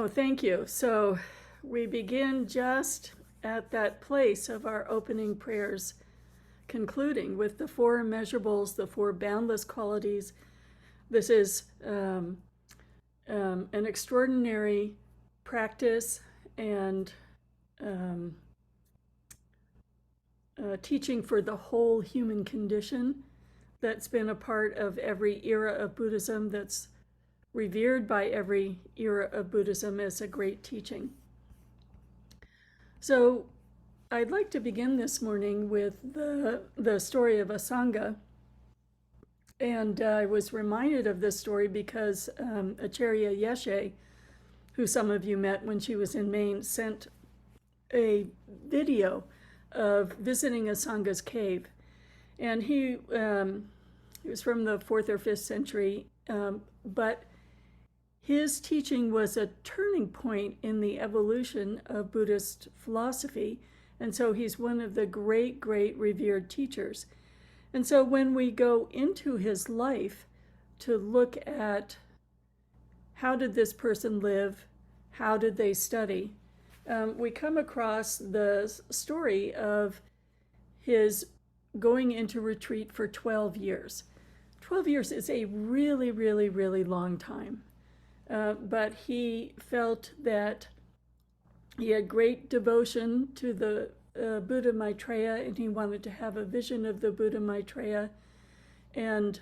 Oh, thank you. So we begin just at that place of our opening prayers, concluding with the four immeasurables, the four boundless qualities. This is an extraordinary practice and teaching for the whole human condition that's been a part of every era of Buddhism, that's revered by every era of Buddhism as a great teaching. So I'd like to begin this morning with the story of Asanga. And I was reminded of this story because Acharya Yeshe, who some of you met when she was in Maine, sent a video of visiting Asanga's cave. And he was from the 4th or 5th century, but his teaching was a turning point in the evolution of Buddhist philosophy. And so he's one of the great, great revered teachers. And so when we go into his life to look at how did this person live, how did they study, we come across the story of his going into retreat for 12 years. 12 years is a really, really, really long time. But he felt that he had great devotion to the Buddha Maitreya, and he wanted to have a vision of the Buddha Maitreya. And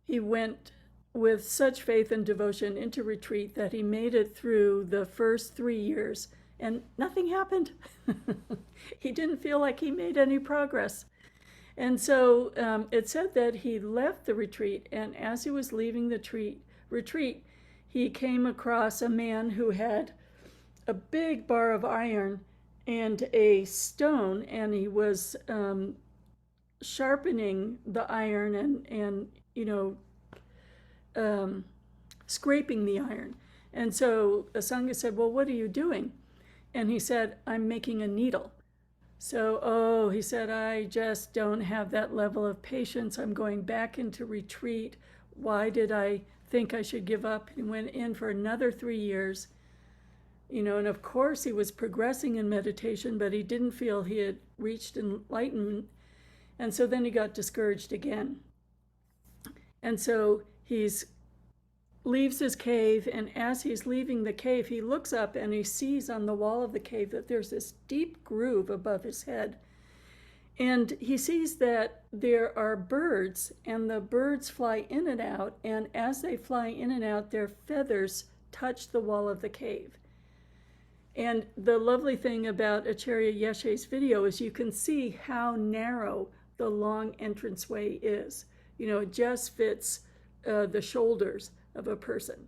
he went with such faith and devotion into retreat that he made it through the first 3 years, and nothing happened. He didn't feel like he made any progress. And so it said that he left the retreat, and as he was leaving the retreat, he came across a man who had a big bar of iron and a stone, and he was sharpening the iron and scraping the iron. And so Asanga said, "Well, what are you doing?" And he said, "I'm making a needle." So, he said, "I just don't have that level of patience. I'm going back into retreat. Why did I think I should give up?" He went in for another 3 years, and of course he was progressing in meditation, but he didn't feel he had reached enlightenment. And so then he got discouraged again. And so he leaves his cave, and as he's leaving the cave, he looks up and he sees on the wall of the cave that there's this deep groove above his head. And he sees that there are birds, and the birds fly in and out, and as they fly in and out, their feathers touch the wall of the cave. And the lovely thing about Acharya Yeshe's video is you can see how narrow the long entranceway is. It just fits the shoulders of a person.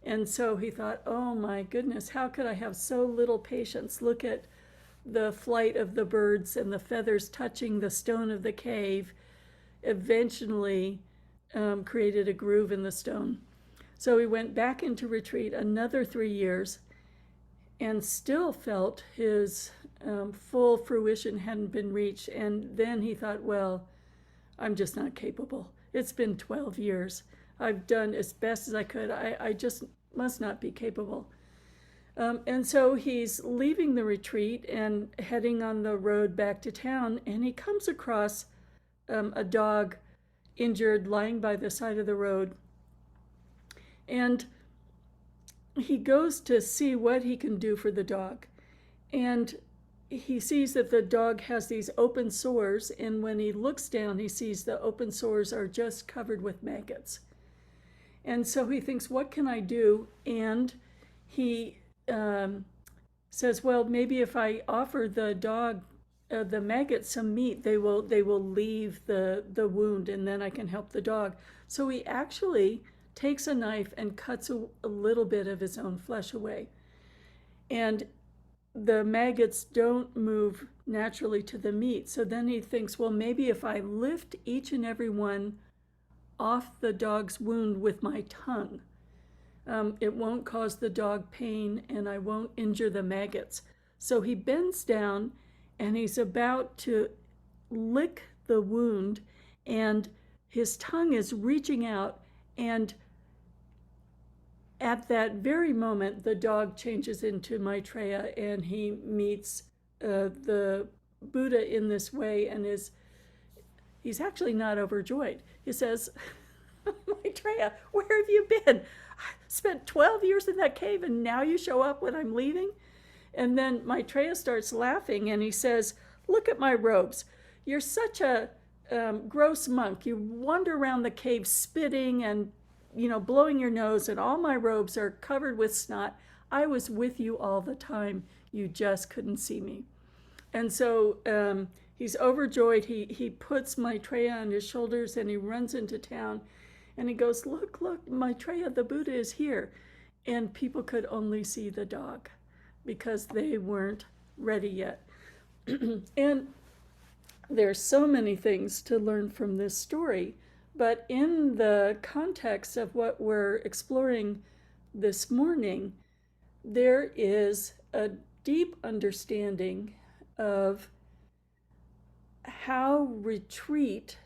And so he thought, oh my goodness, how could I have so little patience? Look at the flight of the birds and the feathers touching the stone of the cave eventually created a groove in the stone. So he went back into retreat another 3 years and still felt his full fruition hadn't been reached. And then he thought, well, I'm just not capable. It's been 12 years. I've done as best as I could. I just must not be capable. And so he's leaving the retreat and heading on the road back to town, and he comes across a dog injured lying by the side of the road. And he goes to see what he can do for the dog. And he sees that the dog has these open sores, and when he looks down, he sees the open sores are just covered with maggots. And so he thinks, what can I do? And he says, well, maybe if I offer the dog, the maggots, some meat, they will leave the wound, and then I can help the dog. So he actually takes a knife and cuts a little bit of his own flesh away. And the maggots don't move naturally to the meat. So then he thinks, well, maybe if I lift each and every one off the dog's wound with my tongue, it won't cause the dog pain and I won't injure the maggots. So he bends down and he's about to lick the wound, and his tongue is reaching out, and at that very moment, the dog changes into Maitreya, and he meets the Buddha in this way, and he's actually not overjoyed. He says, Maitreya, where have you been? I spent 12 years in that cave, and now you show up when I'm leaving? And then Maitreya starts laughing, and he says, look at my robes. You're such a gross monk. You wander around the cave spitting and blowing your nose, and all my robes are covered with snot. I was with you all the time. You just couldn't see me. And so he's overjoyed. He puts Maitreya on his shoulders, and he runs into town, and he goes, look, Maitreya, the Buddha is here. And people could only see the dog because they weren't ready yet. And there's so many things to learn from this story. But in the context of what we're exploring this morning, there is a deep understanding of how retreat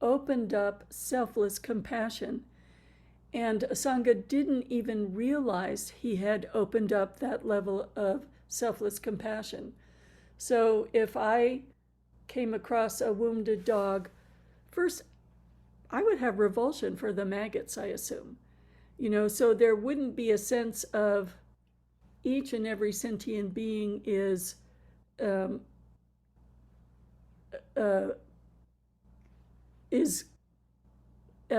opened up selfless compassion. And Asanga didn't even realize he had opened up that level of selfless compassion. So if I came across a wounded dog, first, I would have revulsion for the maggots, I assume. So there wouldn't be a sense of each and every sentient being is a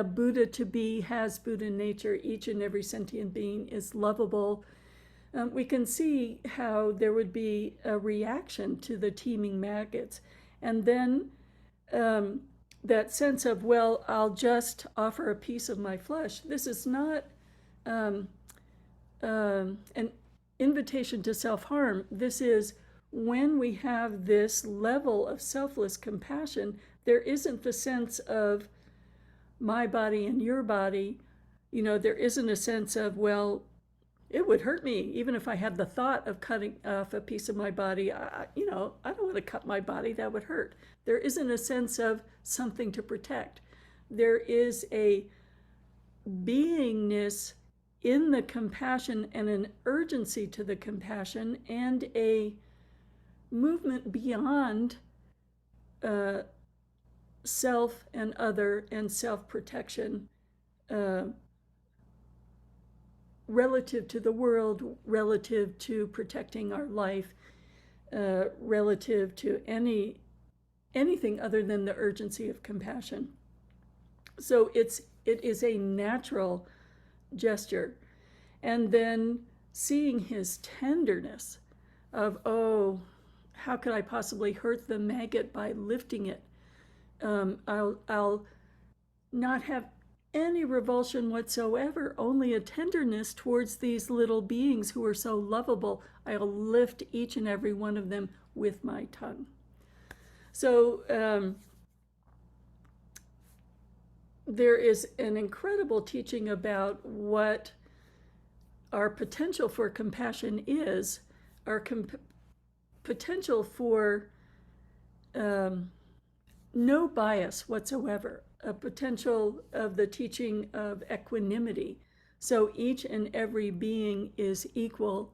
Buddha to be, has Buddha nature. Each and every sentient being is lovable. We can see how there would be a reaction to the teeming maggots. And then that sense of, well, I'll just offer a piece of my flesh. This is not an invitation to self-harm. This is when we have this level of selfless compassion, there isn't the sense of my body and your body. There isn't a sense of, well, it would hurt me even if I had the thought of cutting off a piece of my body. I don't want to cut my body. That would hurt. There isn't a sense of something to protect. There is a beingness in the compassion and an urgency to the compassion and a movement beyond self and other and self-protection relative to the world, relative to protecting our life, relative to anything other than the urgency of compassion. So it is a natural gesture. And then seeing his tenderness of, oh, how could I possibly hurt the maggot by lifting it? I'll not have any revulsion whatsoever, only a tenderness towards these little beings who are so lovable. I'll lift each and every one of them with my tongue. So there is an incredible teaching about what our potential for compassion is, our potential for no bias whatsoever, a potential of the teaching of equanimity. So each and every being is equal.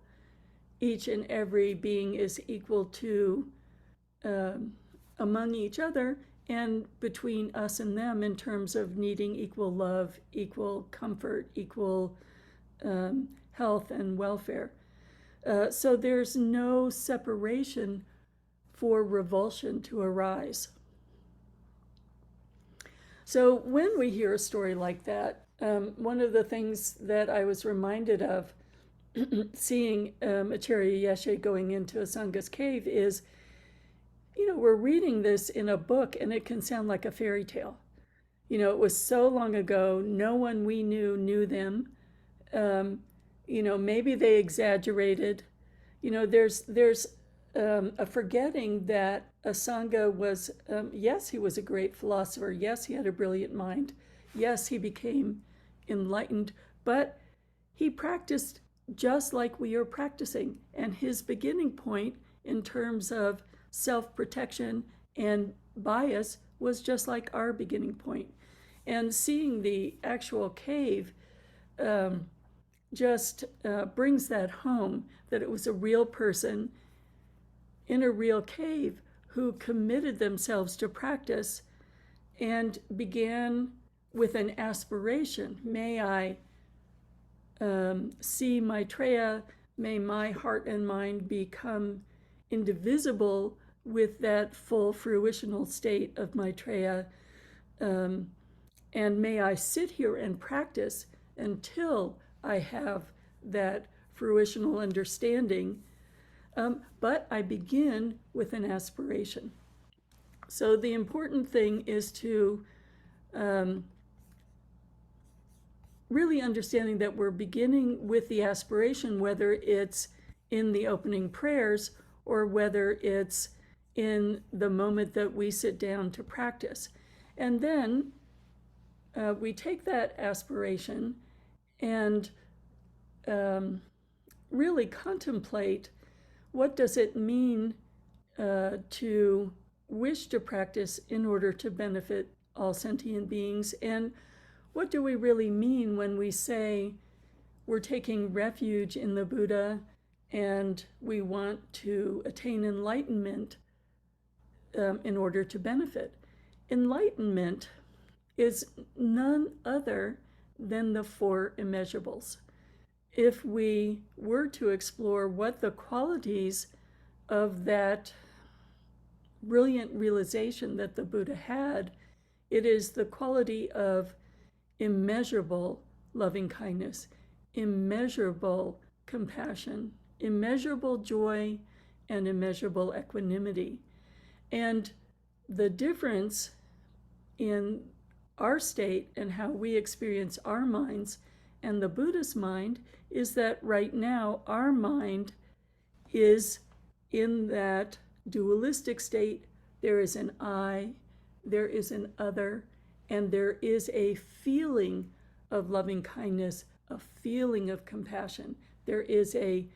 Each and every being is equal to among each other and between us and them in terms of needing equal love, equal comfort, equal health and welfare. So there's no separation for revulsion to arise. So when we hear a story like that, one of the things that I was reminded of seeing Acharya Yeshe going into Asanga's cave is, we're reading this in a book and it can sound like a fairy tale. It was so long ago, no one we knew them. Maybe they exaggerated. There's a forgetting that Asanga was, yes, he was a great philosopher. Yes, he had a brilliant mind. Yes, he became enlightened, but he practiced just like we are practicing. And his beginning point in terms of self-protection and bias was just like our beginning point. And seeing the actual cave just brings that home, that it was a real person in a real cave who committed themselves to practice and began with an aspiration. May I see Maitreya, may my heart and mind become indivisible with that full fruitional state of Maitreya, and may I sit here and practice until I have that fruitional understanding. But I begin with an aspiration. So the important thing is to really understanding that we're beginning with the aspiration, whether it's in the opening prayers or whether it's in the moment that we sit down to practice. And then we take that aspiration and really contemplate, what does it mean to wish to practice in order to benefit all sentient beings? And what do we really mean when we say we're taking refuge in the Buddha and we want to attain enlightenment in order to benefit? Enlightenment is none other than the four immeasurables. If we were to explore what the qualities of that brilliant realization that the Buddha had, it is the quality of immeasurable loving kindness, immeasurable compassion, immeasurable joy, and immeasurable equanimity. And the difference in our state and how we experience our minds and the Buddha's mind is that right now our mind is in that dualistic state. There is an I, there is an other, and there is a feeling of loving kindness, a feeling of compassion. There is a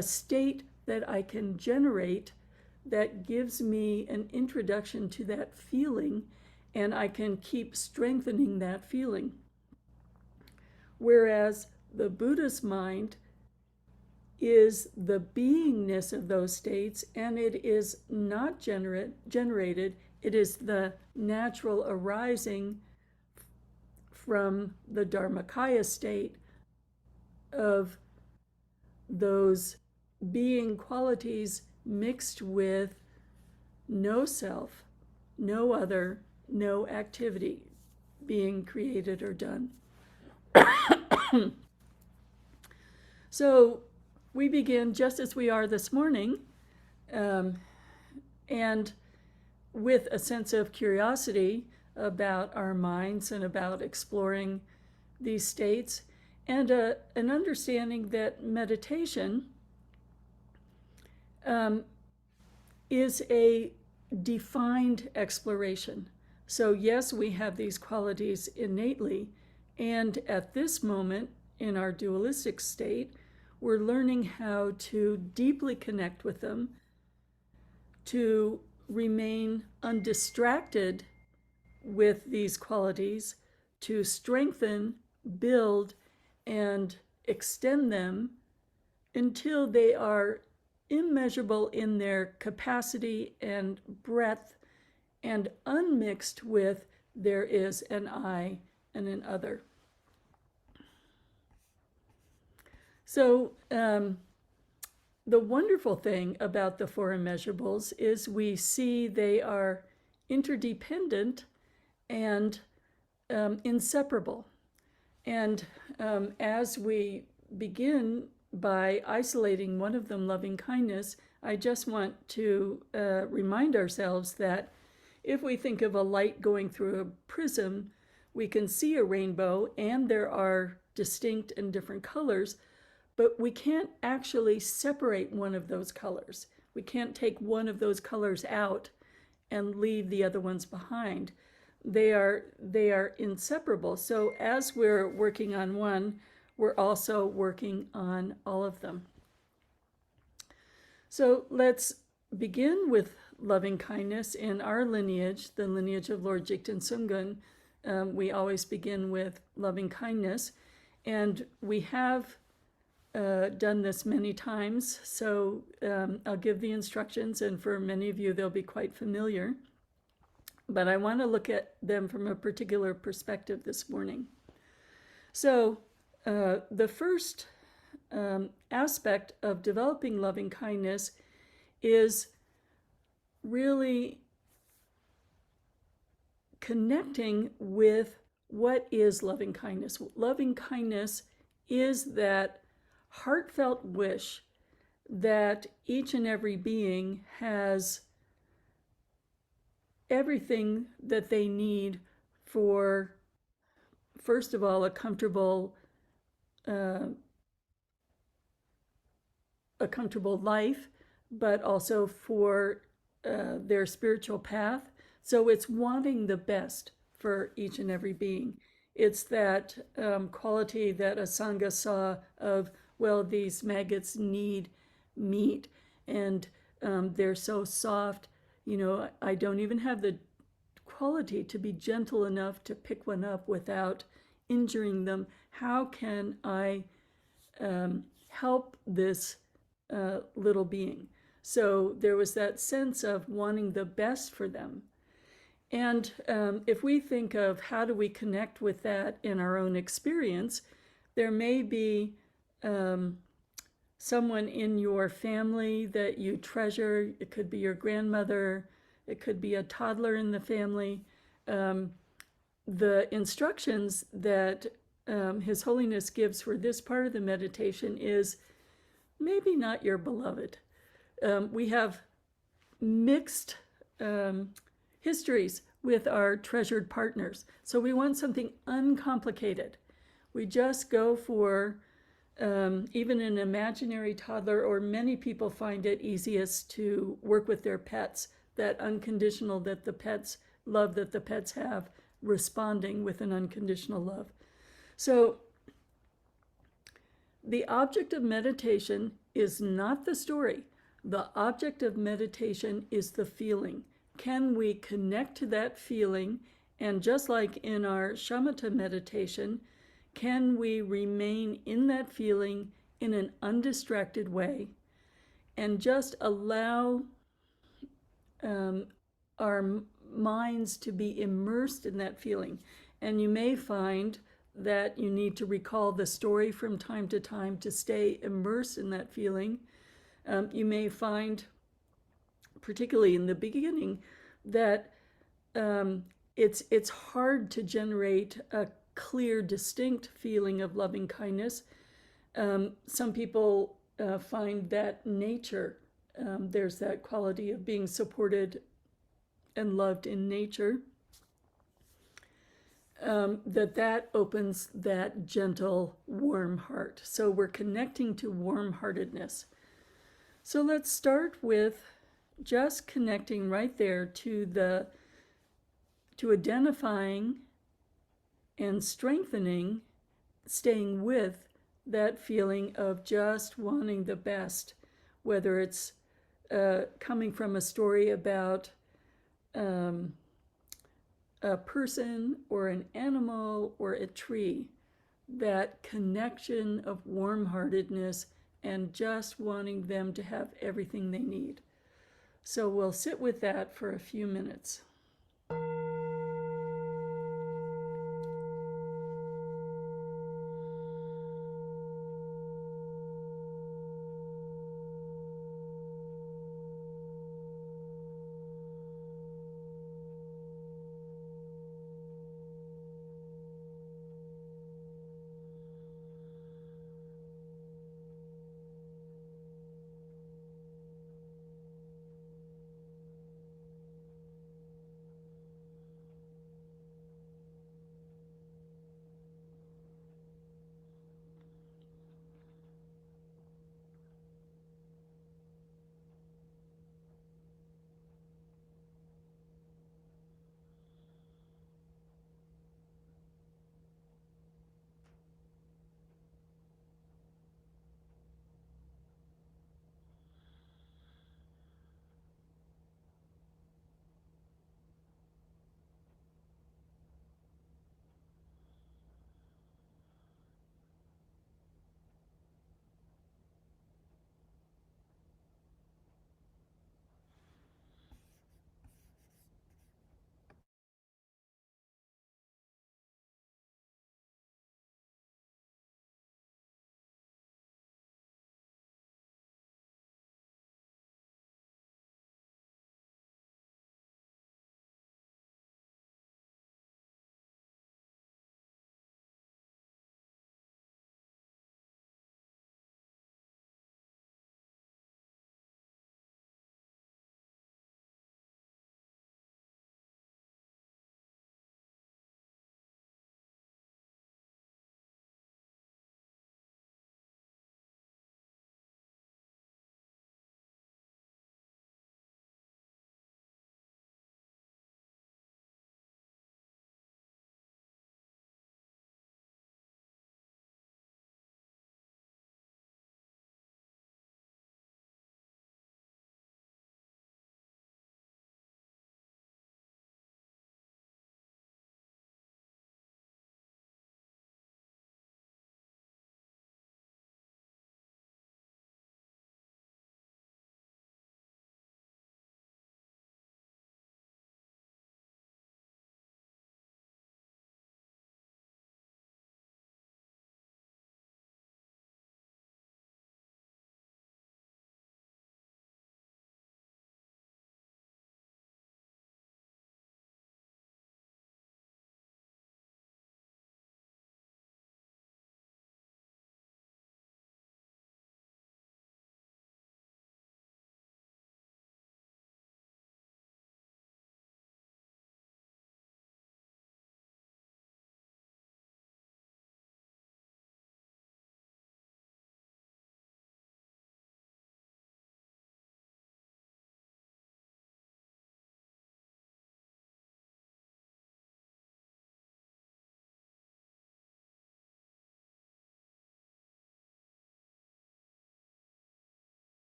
state that I can generate that gives me an introduction to that feeling, and I can keep strengthening that feeling. Whereas the Buddha's mind is the beingness of those states, and it is not generated. It is the natural arising from the Dharmakaya state of those being qualities mixed with no self, no other, no activity being created or done. So we begin just as we are this morning, and with a sense of curiosity about our minds and about exploring these states, and an understanding that meditation is a defined exploration. So yes, we have these qualities innately, and at this moment in our dualistic state, we're learning how to deeply connect with them, to remain undistracted with these qualities, to strengthen, build, and extend them until they are immeasurable in their capacity and breadth and unmixed with there is an I and an other. So the wonderful thing about the four immeasurables is we see they are interdependent and inseparable. And as we begin by isolating one of them, loving kindness, I just want to remind ourselves that if we think of a light going through a prism, we can see a rainbow and there are distinct and different colors, but we can't actually separate one of those colors. We can't take one of those colors out and leave the other ones behind. They are inseparable. So as we're working on one, we're also working on all of them. So let's begin with loving kindness in our lineage, the lineage of Lord Jigten Sumgon. We always begin with loving kindness, and we have done this many times, so I'll give the instructions, and for many of you, they'll be quite familiar. But I want to look at them from a particular perspective this morning. So the first aspect of developing loving kindness is really connecting with what is loving kindness. Loving kindness is that heartfelt wish that each and every being has everything that they need for, first of all, a comfortable life, but also for their spiritual path. So it's wanting the best for each and every being. It's that quality that Asanga saw of, well, these maggots need meat, and they're so soft. I don't even have the quality to be gentle enough to pick one up without injuring them. How can I help this little being? So there was that sense of wanting the best for them. And if we think of how do we connect with that in our own experience, there may be someone in your family that you treasure. It could be your grandmother. It could be a toddler in the family. The instructions that His Holiness gives for this part of the meditation is maybe not your beloved. We have mixed histories with our treasured partners. So we want something uncomplicated. We just go for even an imaginary toddler, or many people find it easiest to work with their pets, that unconditional that the pets love that the pets have, responding with an unconditional love. So the object of meditation is not the story. The object of meditation is the feeling. Can we connect to that feeling? And just like in our shamatha meditation, can we remain in that feeling in an undistracted way and just allow our minds to be immersed in that feeling? And you may find that you need to recall the story from time to time to stay immersed in that feeling. You may find, particularly in the beginning, that it's hard to generate a clear, distinct feeling of loving kindness. Some people find that nature, there's that quality of being supported and loved in nature, that opens that gentle, warm heart. So we're connecting to warm-heartedness. So let's start with just connecting right there to identifying and strengthening, staying with that feeling of just wanting the best, whether it's coming from a story about a person or an animal or a tree, that connection of warm-heartedness and just wanting them to have everything they need. So we'll sit with that for a few minutes.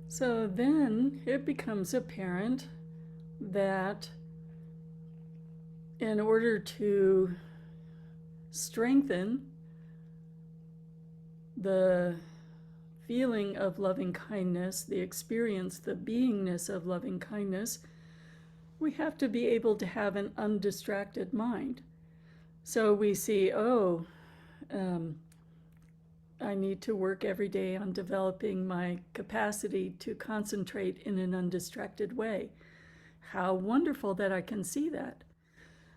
So then it becomes apparent that in order to strengthen the feeling of loving kindness, the experience, the beingness of loving kindness, we have to be able to have an undistracted mind. So we see, I need to work every day on developing my capacity to concentrate in an undistracted way. How wonderful that I can see that.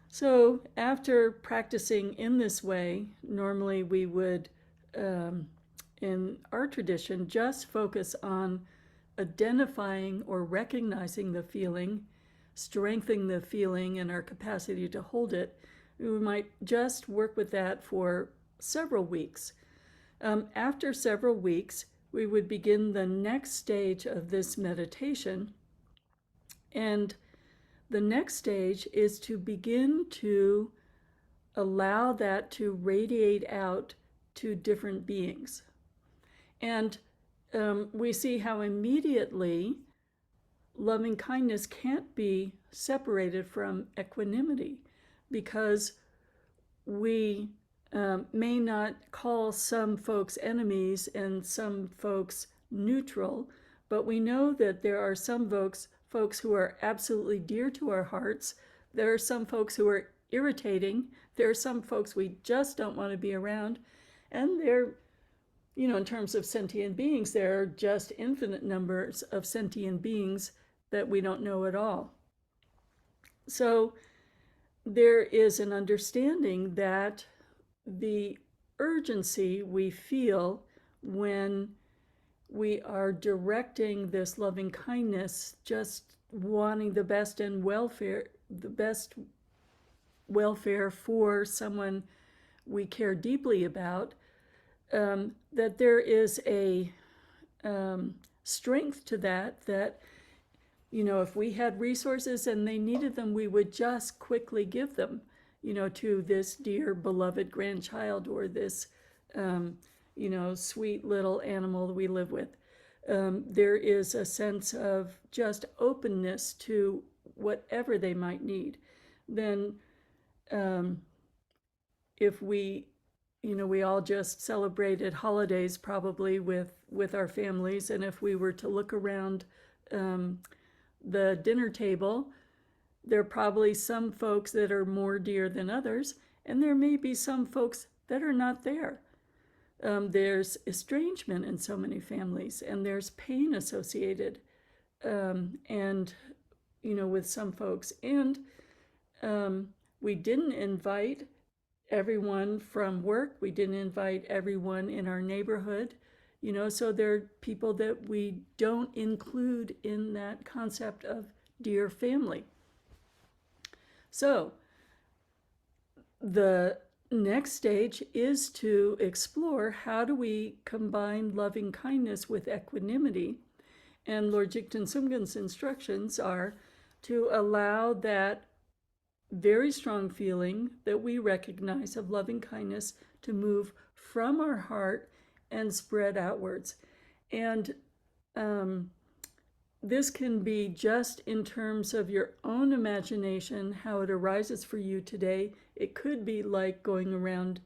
So after practicing in this way, normally we would, in our tradition, just focus on identifying or recognizing the feeling, strengthening the feeling and our capacity to hold it. We might just work with that for several weeks. After several weeks, we would begin the next stage of this meditation. And the next stage is to begin to allow that to radiate out to different beings. And we see how immediately loving kindness can't be separated from equanimity, because we may not call some folks enemies and some folks neutral, but we know that there are some folks who are absolutely dear to our hearts. There are some folks who are irritating. There are some folks we just don't want to be around. And there, in terms of sentient beings, there are just infinite numbers of sentient beings that we don't know at all. So there is an understanding that the urgency we feel when we are directing this loving kindness, just wanting the best and the best welfare for someone we care deeply about, that there is a strength to that, if we had resources and they needed them, we would just quickly give them, to this dear beloved grandchild or this, sweet little animal that we live with. There is a sense of just openness to whatever they might need. Then if we all just celebrated holidays probably with our families, and if we were to look around the dinner table, there are probably some folks that are more dear than others, and there may be some folks that are not there. There's estrangement in so many families, and there's pain associated, and with some folks. And we didn't invite everyone from work. We didn't invite everyone in our neighborhood. So there are people that we don't include in that concept of dear family. So the next stage is to explore, how do we combine loving kindness with equanimity? And Lord Jigten Sumgon's instructions are to allow that very strong feeling that we recognize of loving kindness to move from our heart and spread outwards. And this can be just in terms of your own imagination, how it arises for you today. It could be like going around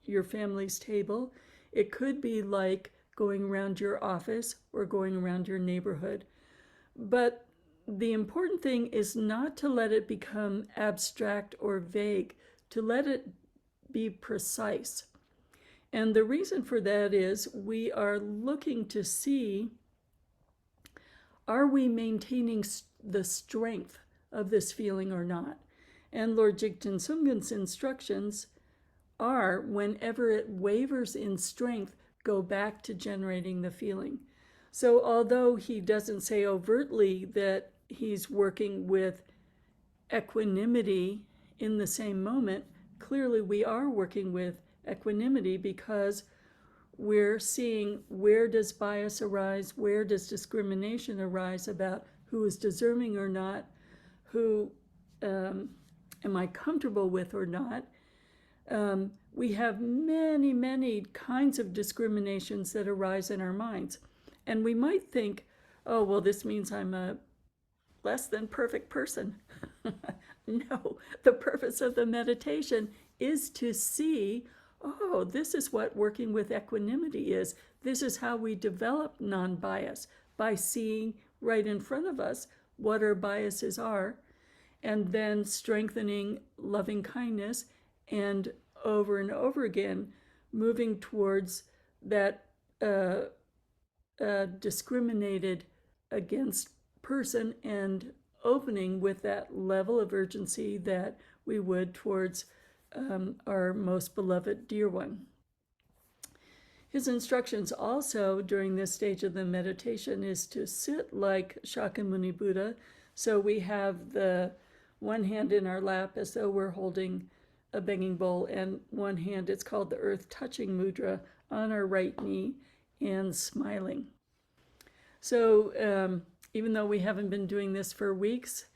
your family's table. It could be like going around your office or going around your neighborhood. But the important thing is not to let it become abstract or vague, to let it be precise. And the reason for that is we are looking to see, are we maintaining the strength of this feeling or not? And Lord Jigten Sumgon's instructions are, whenever it wavers in strength, go back to generating the feeling. So although he doesn't say overtly that he's working with equanimity in the same moment, clearly we are working with equanimity, because we're seeing, where does bias arise, where does discrimination arise about who is deserving or not, who am I comfortable with or not, We have many, many kinds of discriminations that arise in our minds. And we might think, oh, well, this means I'm a less than perfect person. No, the purpose of the meditation is to see, oh, this is what working with equanimity is. This is how we develop non-bias, by seeing right in front of us what our biases are, and then strengthening loving kindness, and over again moving towards that discriminated against person, and opening with that level of urgency that we would towards our most beloved dear one. His instructions also during this stage of the meditation is to sit like Shakyamuni Buddha. So we have the one hand in our lap as though we're holding a begging bowl, and one hand, it's called the earth touching mudra, on our right knee, and smiling. So even though we haven't been doing this for weeks,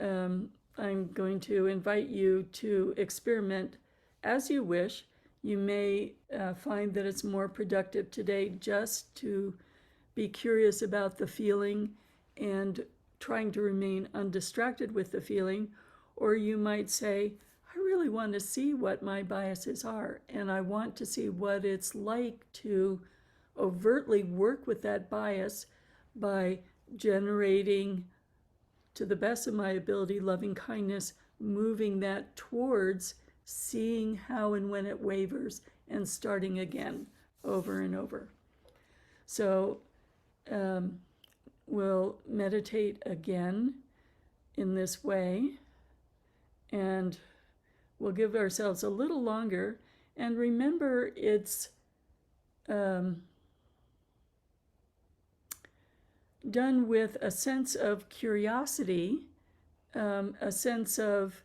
I'm going to invite you to experiment as you wish. You may find that it's more productive today just to be curious about the feeling and trying to remain undistracted with the feeling. Or you might say, I really want to see what my biases are, and I want to see what it's like to overtly work with that bias by generating, to the best of my ability, loving kindness, moving that towards seeing how and when it wavers, and starting again over and over. So we'll meditate again in this way, and we'll give ourselves a little longer. And remember, it's done with a sense of curiosity, a sense of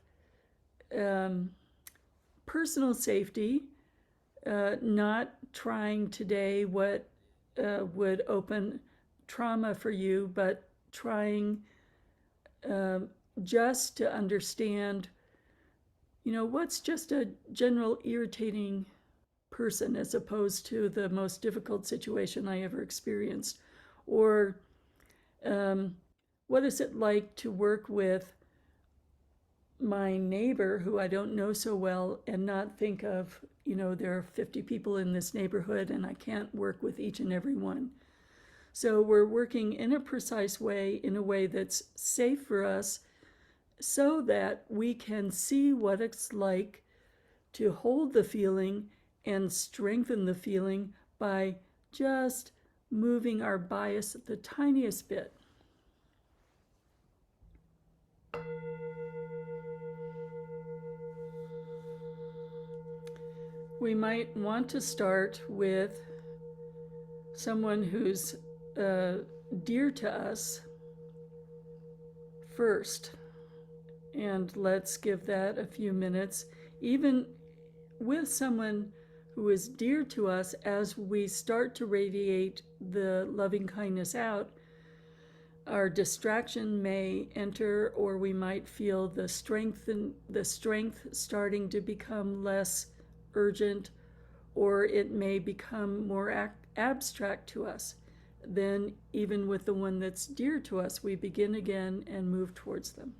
personal safety, not trying today what would open trauma for you, but trying just to understand, what's just a general irritating person as opposed to the most difficult situation I ever experienced. Or what is it like to work with my neighbor who I don't know so well, and not think of, there are 50 people in this neighborhood and I can't work with each and every one. So we're working in a precise way, in a way that's safe for us, so that we can see what it's like to hold the feeling and strengthen the feeling by just moving our bias the tiniest bit. We might want to start with someone who's dear to us first. And let's give that a few minutes. Even with someone who is dear to us, as we start to radiate the loving kindness out, our distraction may enter, or we might feel the strength starting to become less urgent, or it may become more abstract to us. Then even with the one that's dear to us, we begin again and move towards them.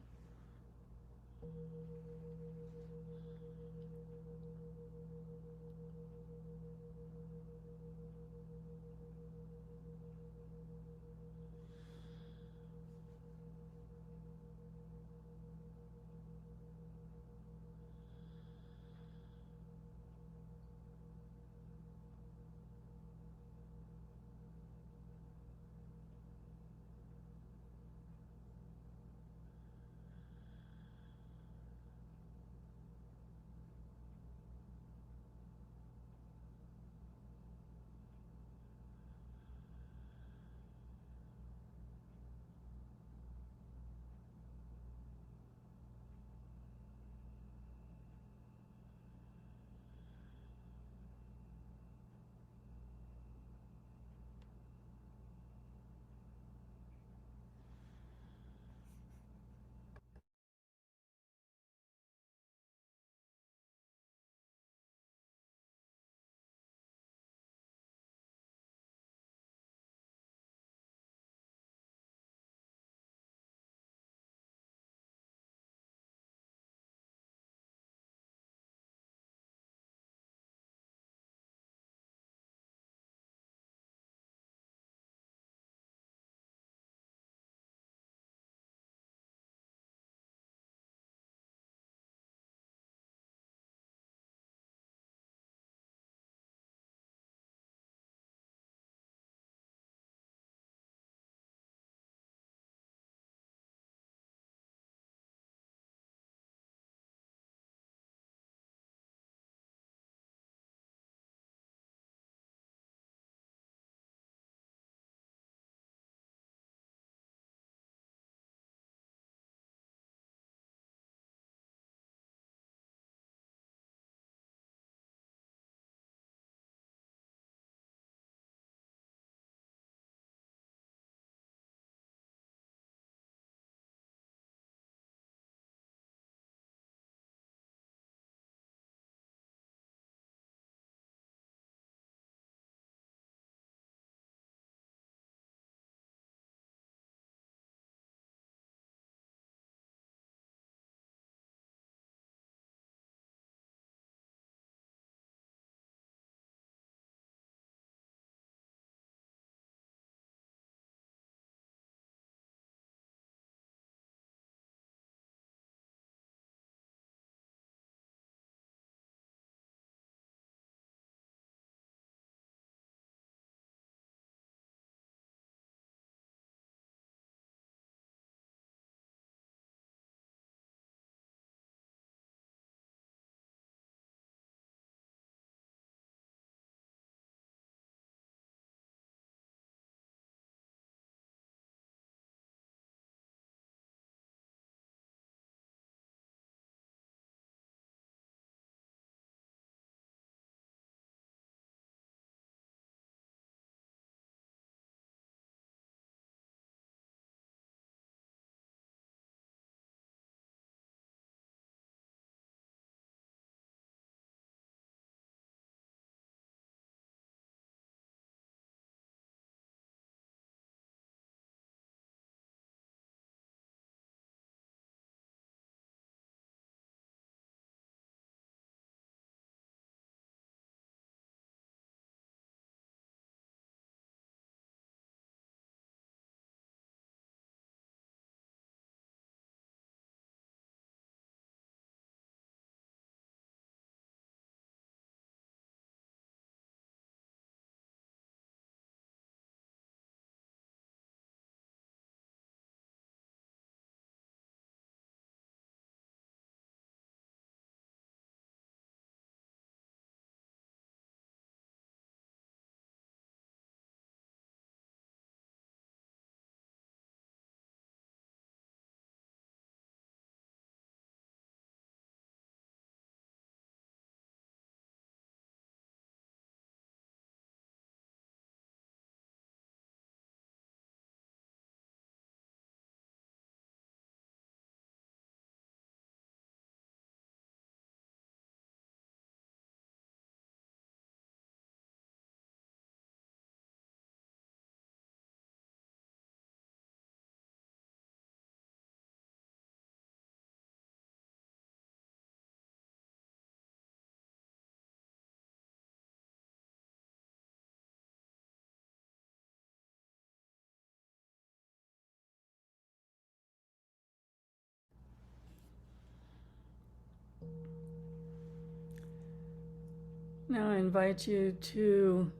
Now I invite you to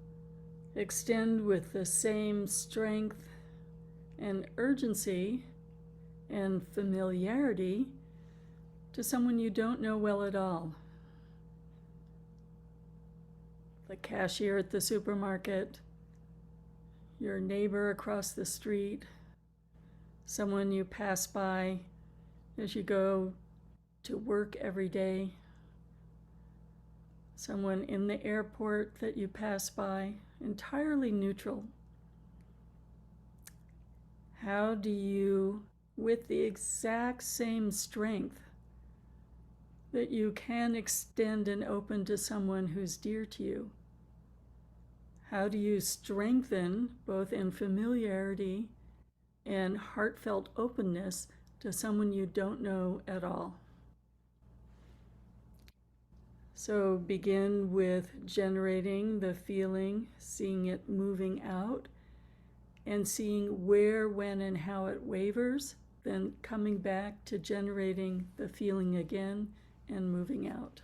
extend with the same strength and urgency and familiarity to someone you don't know well at all. The cashier at the supermarket, your neighbor across the street, someone you pass by as you go to work every day, someone in the airport that you pass by, entirely neutral. How do you, with the exact same strength that you can extend and open to someone who's dear to you, how do you strengthen both in familiarity and heartfelt openness to someone you don't know at all? So begin with generating the feeling, seeing it moving out, and seeing where, when, and how it wavers, then coming back to generating the feeling again and moving out.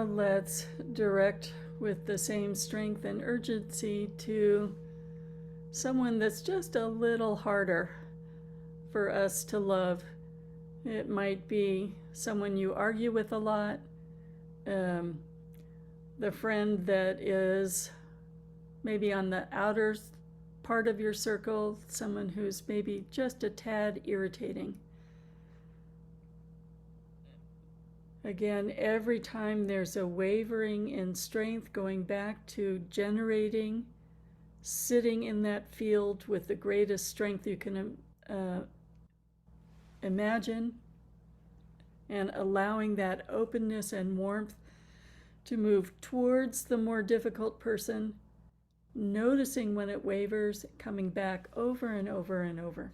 now let's direct with the same strength and urgency to someone that's just a little harder for us to love. It might be someone you argue with a lot, the friend that is maybe on the outer part of your circle, someone who's maybe just a tad irritating. Again, every time there's a wavering in strength, going back to generating, sitting in that field with the greatest strength you can imagine, and allowing that openness and warmth to move towards the more difficult person, noticing when it wavers, coming back over and over and over.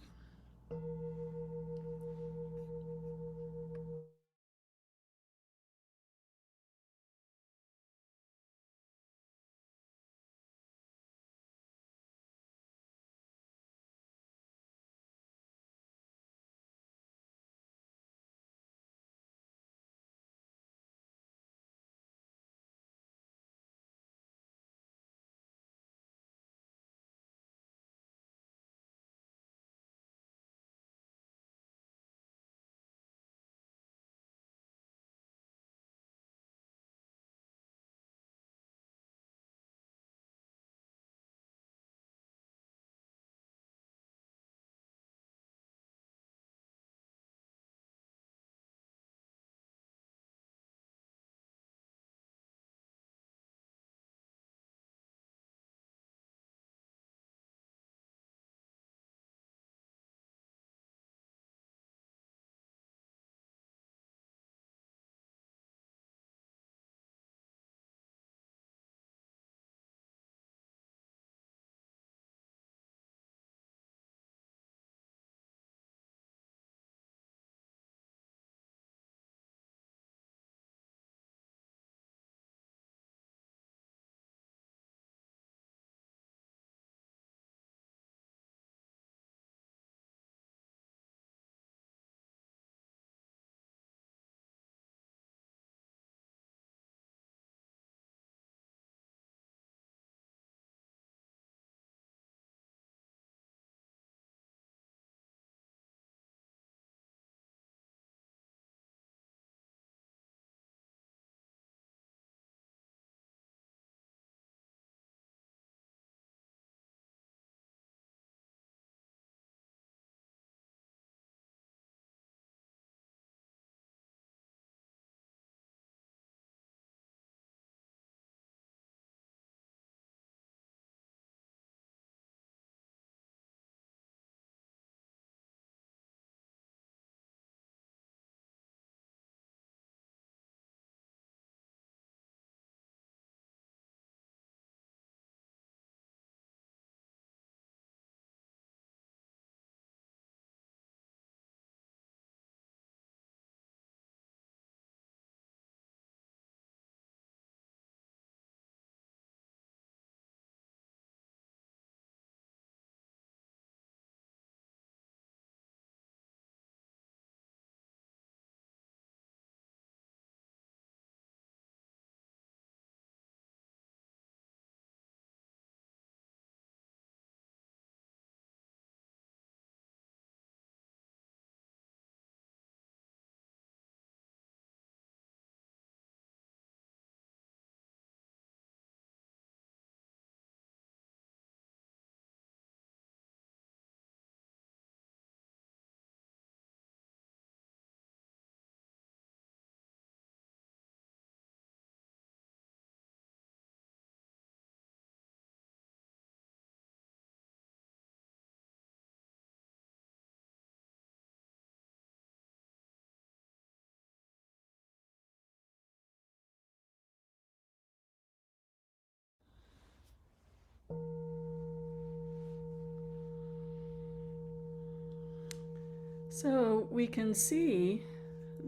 So we can see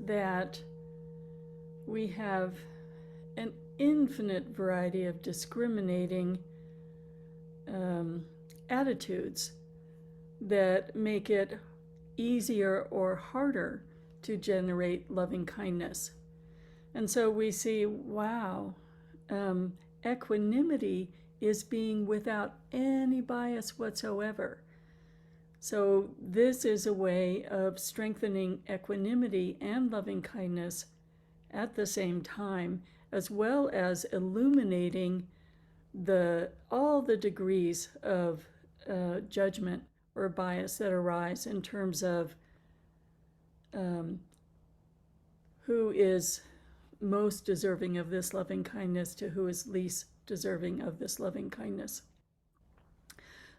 that we have an infinite variety of discriminating attitudes that make it easier or harder to generate loving kindness. And so we see, wow, equanimity is being without any bias whatsoever. So this is a way of strengthening equanimity and loving kindness at the same time, as well as illuminating all the degrees of judgment or bias that arise in terms of who is most deserving of this loving kindness to who is least deserving of this loving kindness.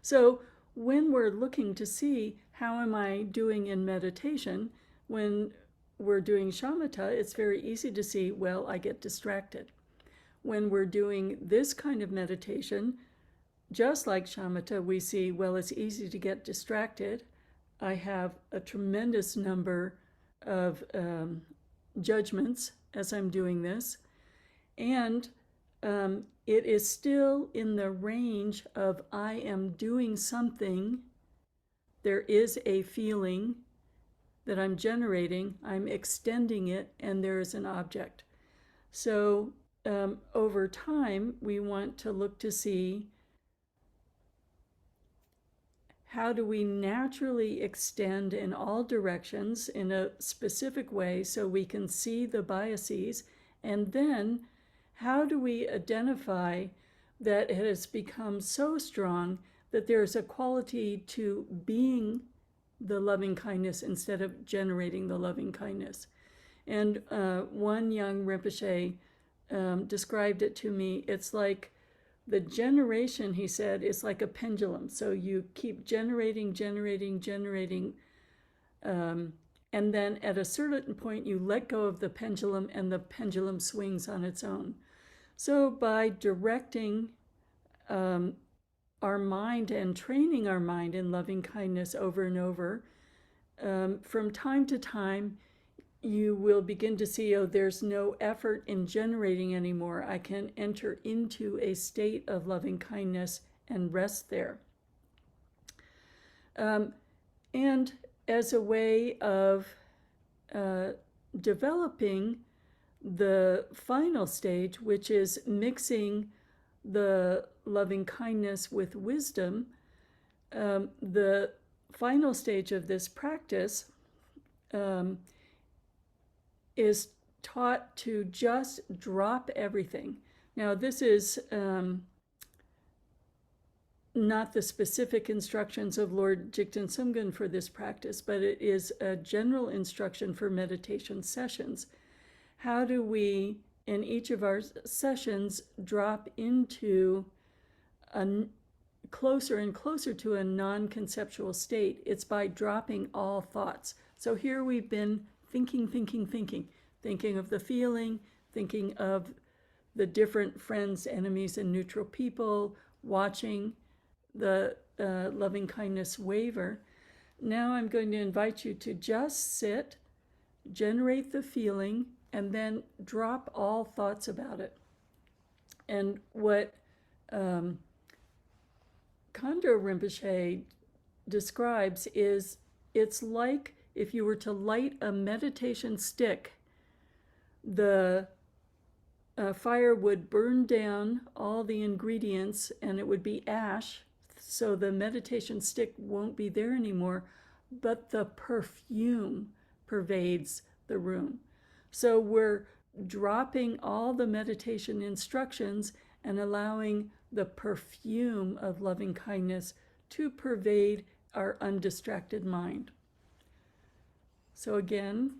So when we're looking to see how am I doing in meditation, when we're doing shamatha, it's very easy to see, well, I get distracted. When we're doing this kind of meditation, just like shamatha, we see, well, it's easy to get distracted. I have a tremendous number of judgments as I'm doing this, and it is still in the range of I am doing something. There is a feeling that I'm generating, I'm extending it, and there is an object. So over time, we want to look to see how do we naturally extend in all directions in a specific way so we can see the biases, and then how do we identify that it has become so strong that there's a quality to being the loving kindness instead of generating the loving kindness. And one young Rinpoche described it to me. It's like the generation, he said, is like a pendulum. So you keep generating, and then at a certain point you let go of the pendulum and the pendulum swings on its own. So by directing our mind and training our mind in loving kindness over and over, from time to time, you will begin to see, oh, there's no effort in generating anymore. I can enter into a state of loving kindness and rest there. And as a way of developing the final stage, which is mixing the loving kindness with wisdom, the final stage of this practice is taught to just drop everything. Now, this is not the specific instructions of Lord Jigten Sumgon for this practice, but it is a general instruction for meditation sessions. How do we, in each of our sessions, drop into a closer and closer to a non-conceptual state? It's by dropping all thoughts. So here we've been thinking of the feeling, thinking of the different friends, enemies, and neutral people, watching the loving kindness waver. Now I'm going to invite you to just sit, generate the feeling, and then drop all thoughts about it. And what Khandro Rinpoche describes is it's like if you were to light a meditation stick, the fire would burn down all the ingredients and it would be ash, so the meditation stick won't be there anymore, but the perfume pervades the room. So we're dropping all the meditation instructions and allowing the perfume of loving kindness to pervade our undistracted mind. So again,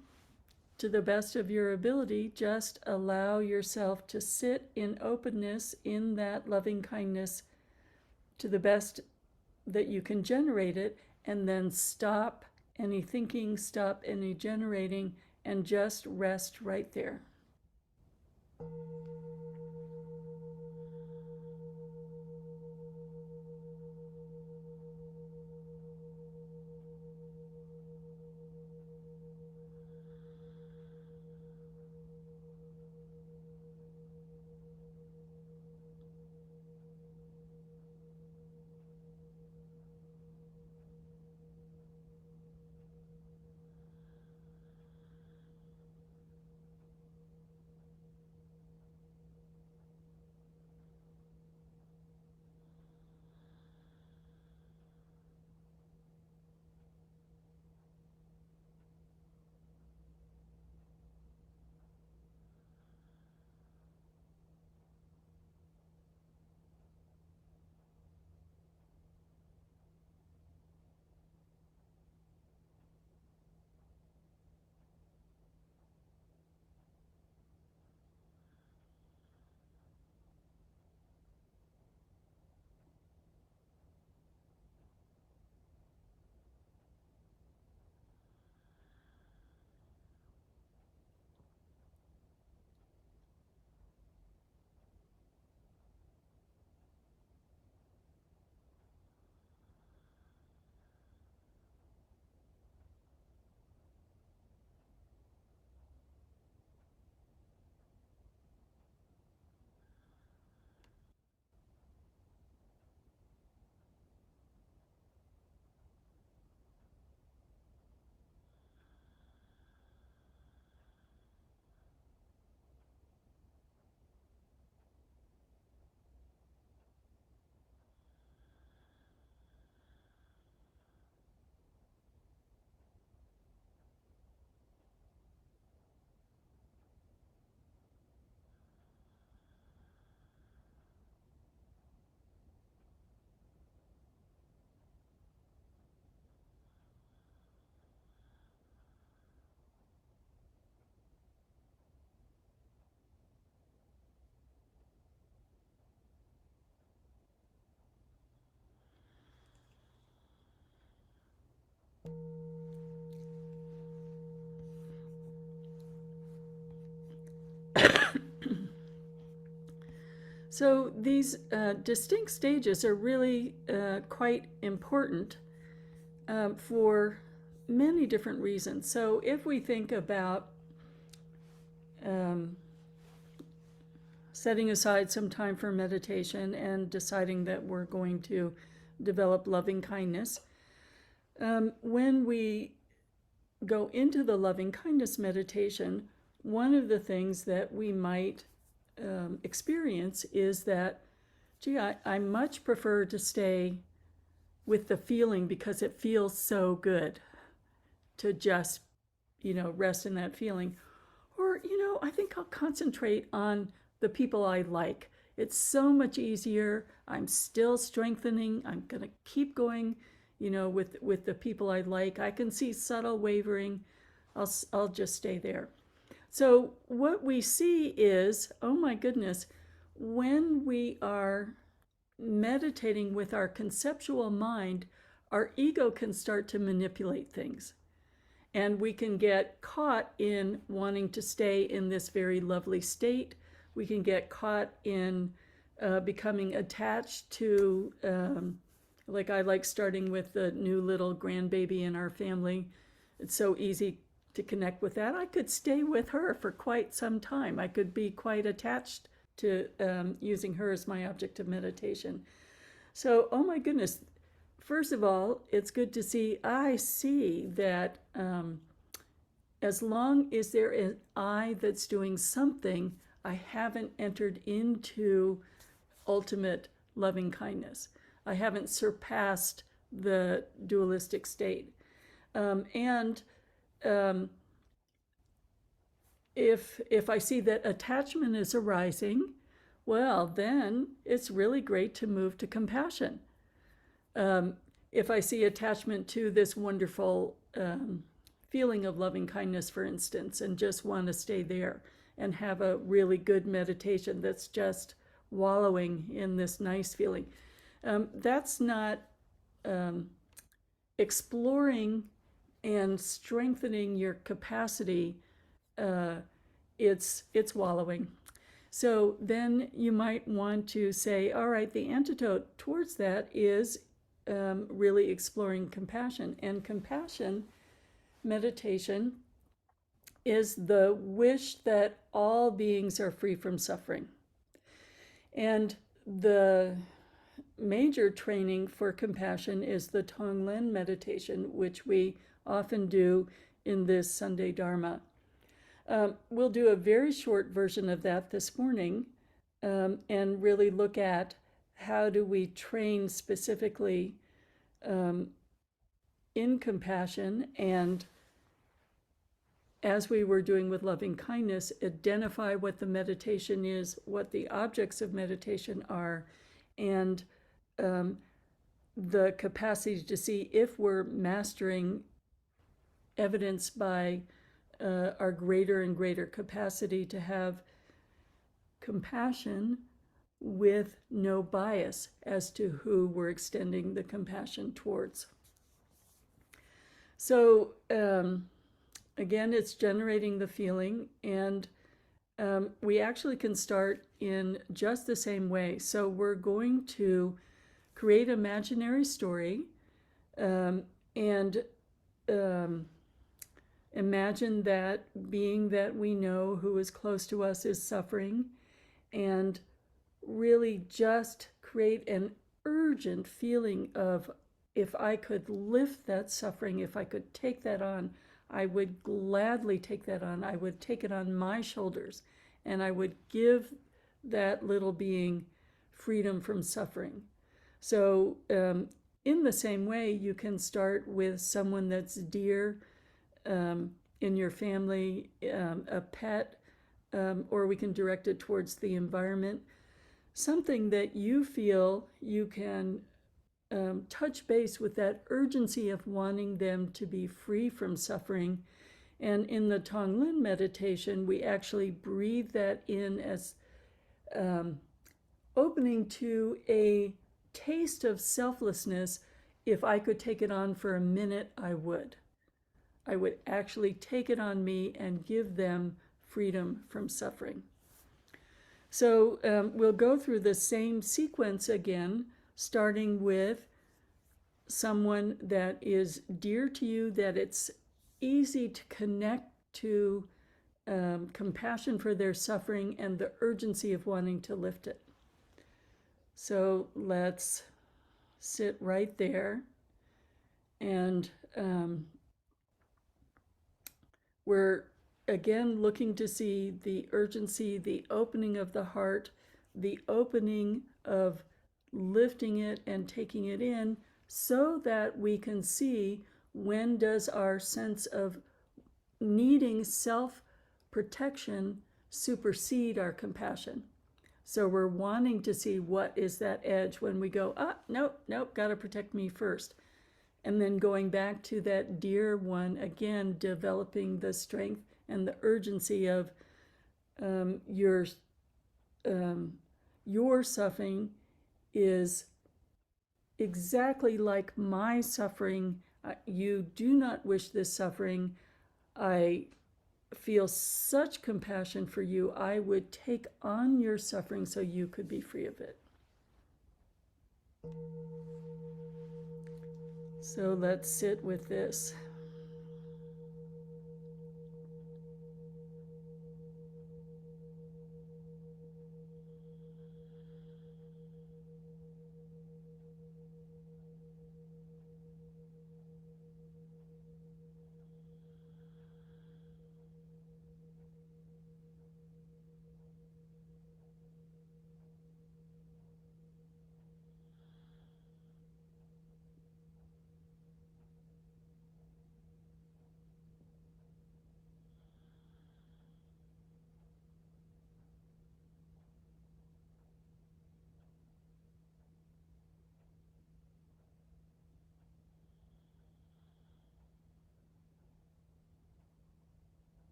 to the best of your ability, just allow yourself to sit in openness in that loving kindness to the best that you can generate it, and then stop any thinking, stop any generating, and just rest right there. So these distinct stages are really quite important for many different reasons. So if we think about setting aside some time for meditation and deciding that we're going to develop loving kindness, when we go into the loving kindness meditation, one of the things that we might experience is that, gee, I much prefer to stay with the feeling because it feels so good to just, rest in that feeling. Or, I think I'll concentrate on the people I like. It's so much easier. I'm still strengthening. I'm going to keep going, with the people I like. I can see subtle wavering. I'll just stay there. So what we see is, oh my goodness, when we are meditating with our conceptual mind, our ego can start to manipulate things. And we can get caught in wanting to stay in this very lovely state. We can get caught in becoming attached to, like I like starting with the new little grandbaby in our family. It's so easy to connect with that. I could stay with her for quite some time. I could be quite attached to using her as my object of meditation. So, oh my goodness, first of all, it's good to see, I see that as long as there is I that's doing something, I haven't entered into ultimate loving kindness. I haven't surpassed the dualistic state. If I see that attachment is arising, well, then it's really great to move to compassion. If I see attachment to this wonderful feeling of loving kindness, for instance, and just want to stay there and have a really good meditation that's just wallowing in this nice feeling, that's not exploring and strengthening your capacity. It's wallowing. So then you might want to say, all right, the antidote towards that is really exploring compassion. And compassion meditation is the wish that all beings are free from suffering. And the major training for compassion is the Tonglen meditation, which we often do in this Sunday Dharma. We'll do a very short version of that this morning and really look at how do we train specifically in compassion, and as we were doing with loving kindness, identify what the meditation is, what the objects of meditation are, and the capacity to see if we're mastering, evidenced by our greater and greater capacity to have compassion with no bias as to who we're extending the compassion towards. So again, it's generating the feeling, and we actually can start in just the same way. So we're going to create an imaginary story and imagine that being that we know who is close to us is suffering, and really just create an urgent feeling of, if I could lift that suffering, if I could take that on, I would gladly take that on. I would take it on my shoulders, and I would give that little being freedom from suffering. So in the same way, you can start with someone that's dear in your family, a pet, or we can direct it towards the environment, something that you feel you can touch base with that urgency of wanting them to be free from suffering. And in the Tonglen meditation, we actually breathe that in as opening to a taste of selflessness. If I could take it on for a minute, I would. I would actually take it on me and give them freedom from suffering. So we'll go through the same sequence again, starting with someone that is dear to you, that it's easy to connect to compassion for their suffering and the urgency of wanting to lift it. So let's sit right there, and we're again looking to see the urgency, the opening of the heart, the opening of lifting it and taking it in, so that we can see when does our sense of needing self-protection supersede our compassion. So we're wanting to see what is that edge when we go, nope, got to protect me first. And then going back to that dear one, again, developing the strength and the urgency of your suffering is exactly like my suffering. You do not wish this suffering. I feel such compassion for you. I would take on your suffering so you could be free of it. So let's sit with this.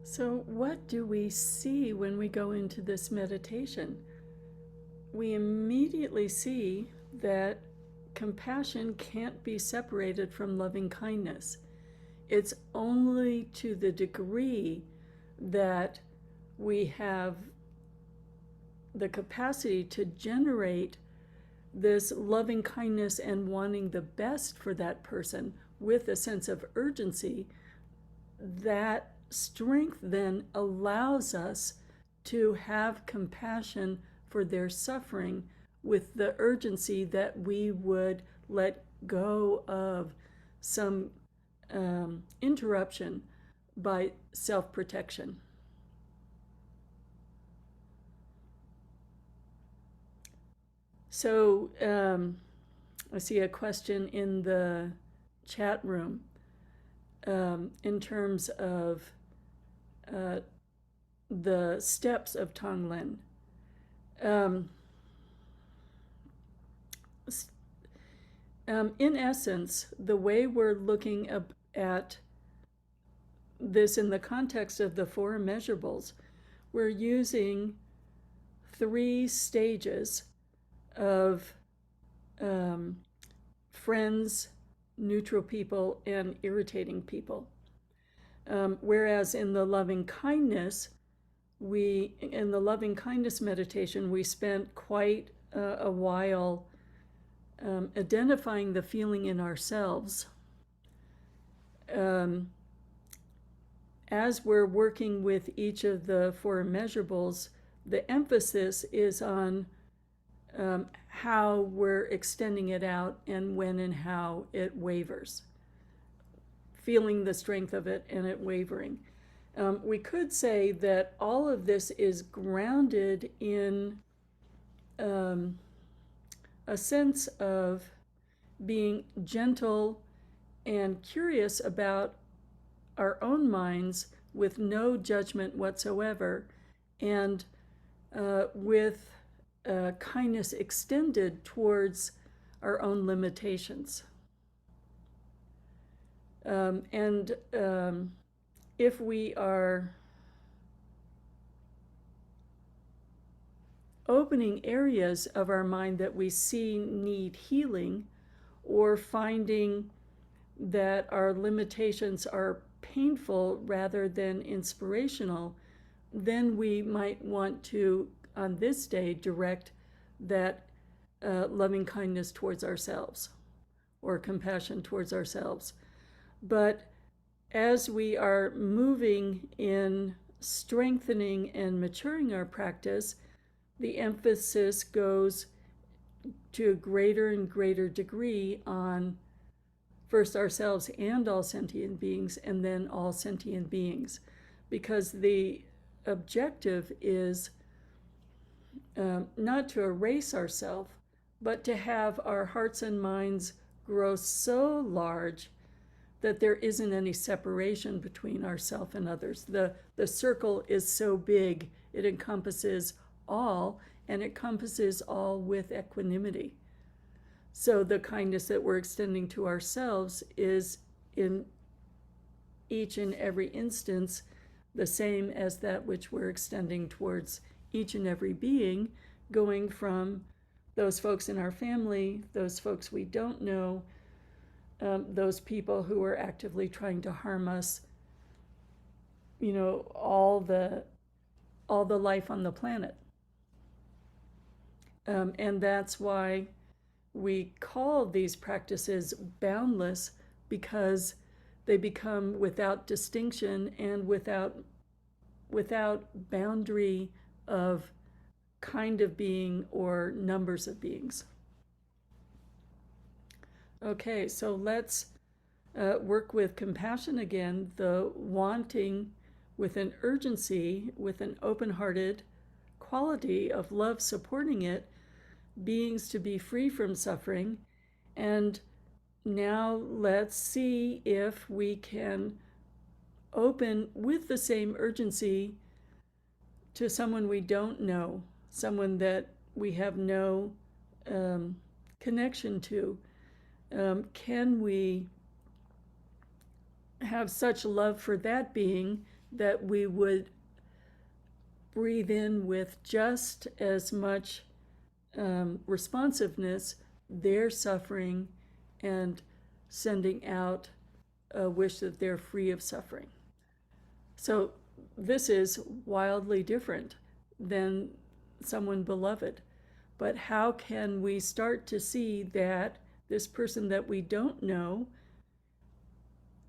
So, what do we see when we go into this meditation? We immediately see that compassion can't be separated from loving kindness. It's only to the degree that we have the capacity to generate this loving kindness and wanting the best for that person with a sense of urgency, that strength then allows us to have compassion for their suffering with the urgency that we would let go of some interruption by self-protection. So I see a question in the chat room in terms of the steps of Tonglen. In essence, the way we're looking at this in the context of the four immeasurables, we're using 3 stages of friends, neutral people, and irritating people. Whereas in the loving kindness, in the loving kindness meditation, we spent quite a while identifying the feeling in ourselves. As we're working with each of the four immeasurables, the emphasis is on how we're extending it out and when and how it wavers. Feeling the strength of it and it wavering. We could say that all of this is grounded in a sense of being gentle and curious about our own minds with no judgment whatsoever, and with kindness extended towards our own limitations. If we are opening areas of our mind that we see need healing, or finding that our limitations are painful rather than inspirational, then we might want to, on this day, direct that loving kindness towards ourselves or compassion towards ourselves. But as we are moving in strengthening and maturing our practice, the emphasis goes to a greater and greater degree on first ourselves and all sentient beings, and then all sentient beings, because the objective is not to erase ourselves, but to have our hearts and minds grow so large that there isn't any separation between ourselves and others. The circle is so big, it encompasses all, and it encompasses all with equanimity. So the kindness that we're extending to ourselves is in each and every instance the same as that which we're extending towards each and every being, going from those folks in our family, those folks we don't know, those people who are actively trying to harm us, all the life on the planet. And that's why we call these practices boundless, because they become without distinction and without boundary of kind of being or numbers of beings. Okay, so let's work with compassion again, the wanting with an urgency, with an open-hearted quality of love supporting it, beings to be free from suffering. And now let's see if we can open with the same urgency to someone we don't know, someone that we have no connection to. Can we have such love for that being that we would breathe in with just as much responsiveness their suffering and sending out a wish that they're free of suffering. So this is wildly different than someone beloved. But how can we start to see that this person that we don't know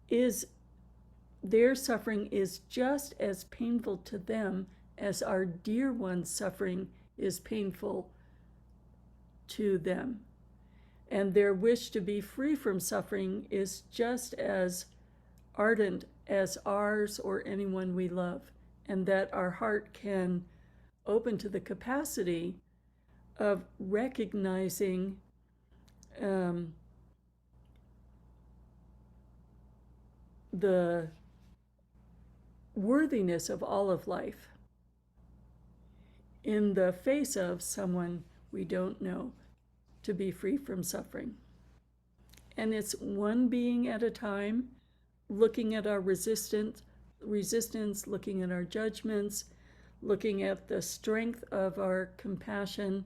is their suffering is just as painful to them as our dear one's suffering is painful to them. And their wish to be free from suffering is just as ardent as ours or anyone we love. And that our heart can open to the capacity of recognizing the worthiness of all of life in the face of someone we don't know, to be free from suffering. And it's one being at a time, looking at our resistance, looking at our judgments, looking at the strength of our compassion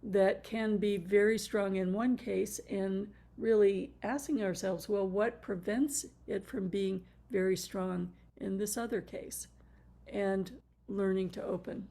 that can be very strong in one case, and really asking ourselves, well, what prevents it from being very strong in this other case? And learning to open.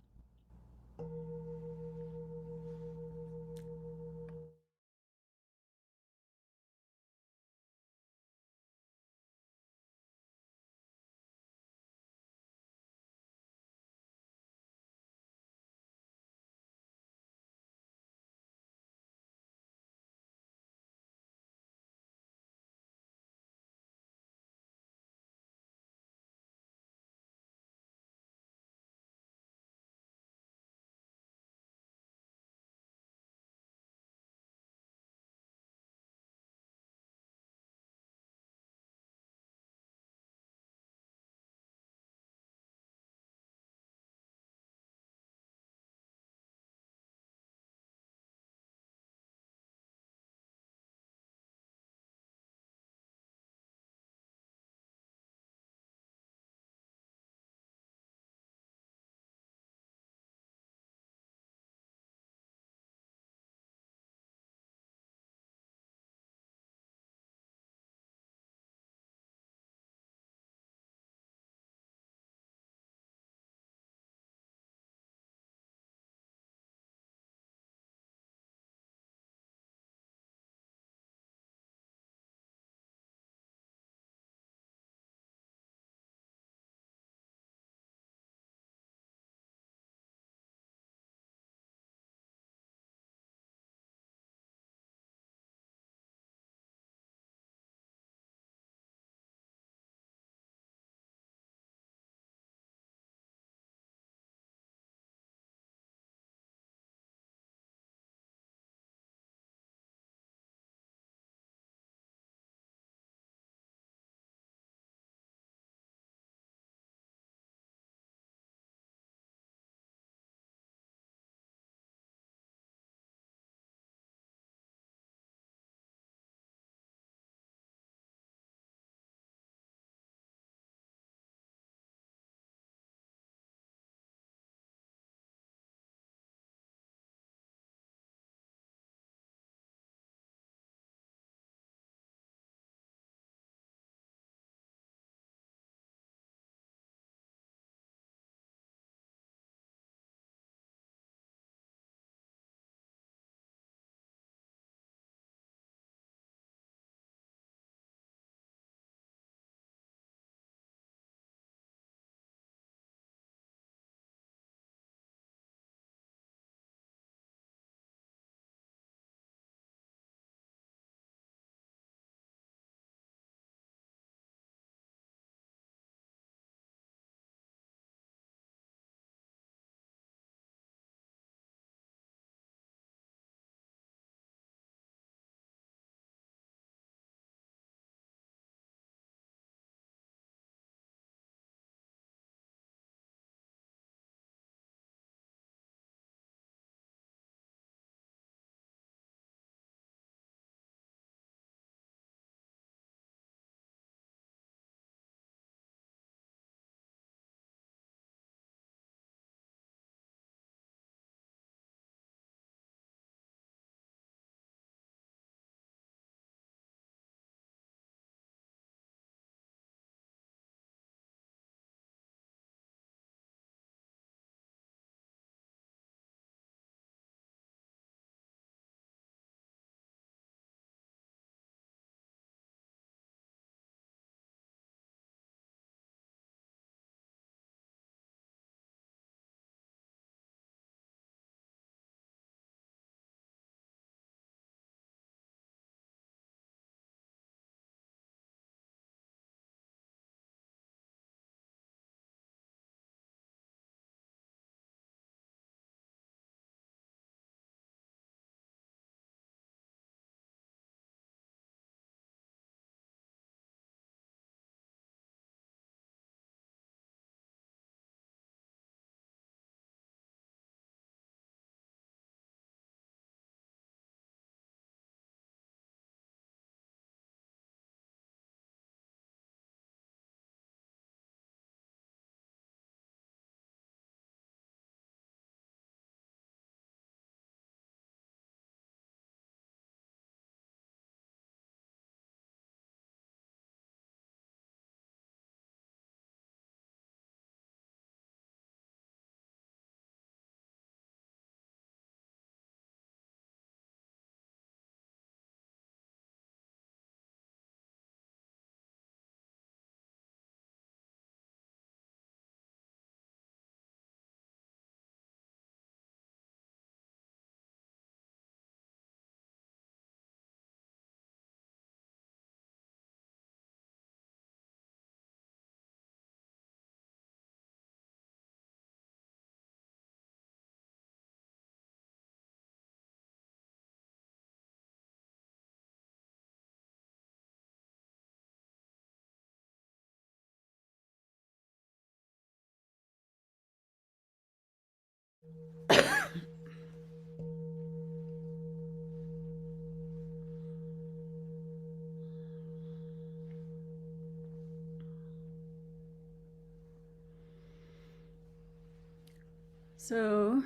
So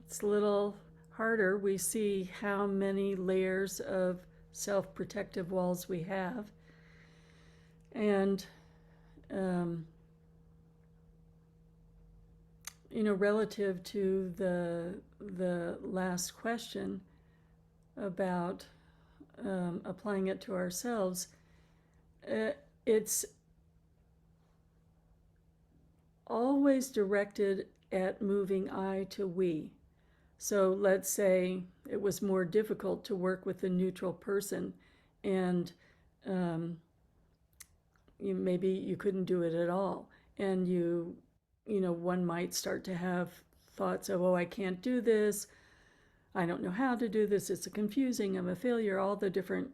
it's a little harder. We see how many layers of self-protective walls we have. And, um, relative to the last question about applying it to ourselves, it's always directed at moving I to we. So let's say it was more difficult to work with a neutral person, and maybe you couldn't do it at all, and one might start to have thoughts of, oh, I can't do this, I don't know how to do this, it's confusing, I'm a failure, all the different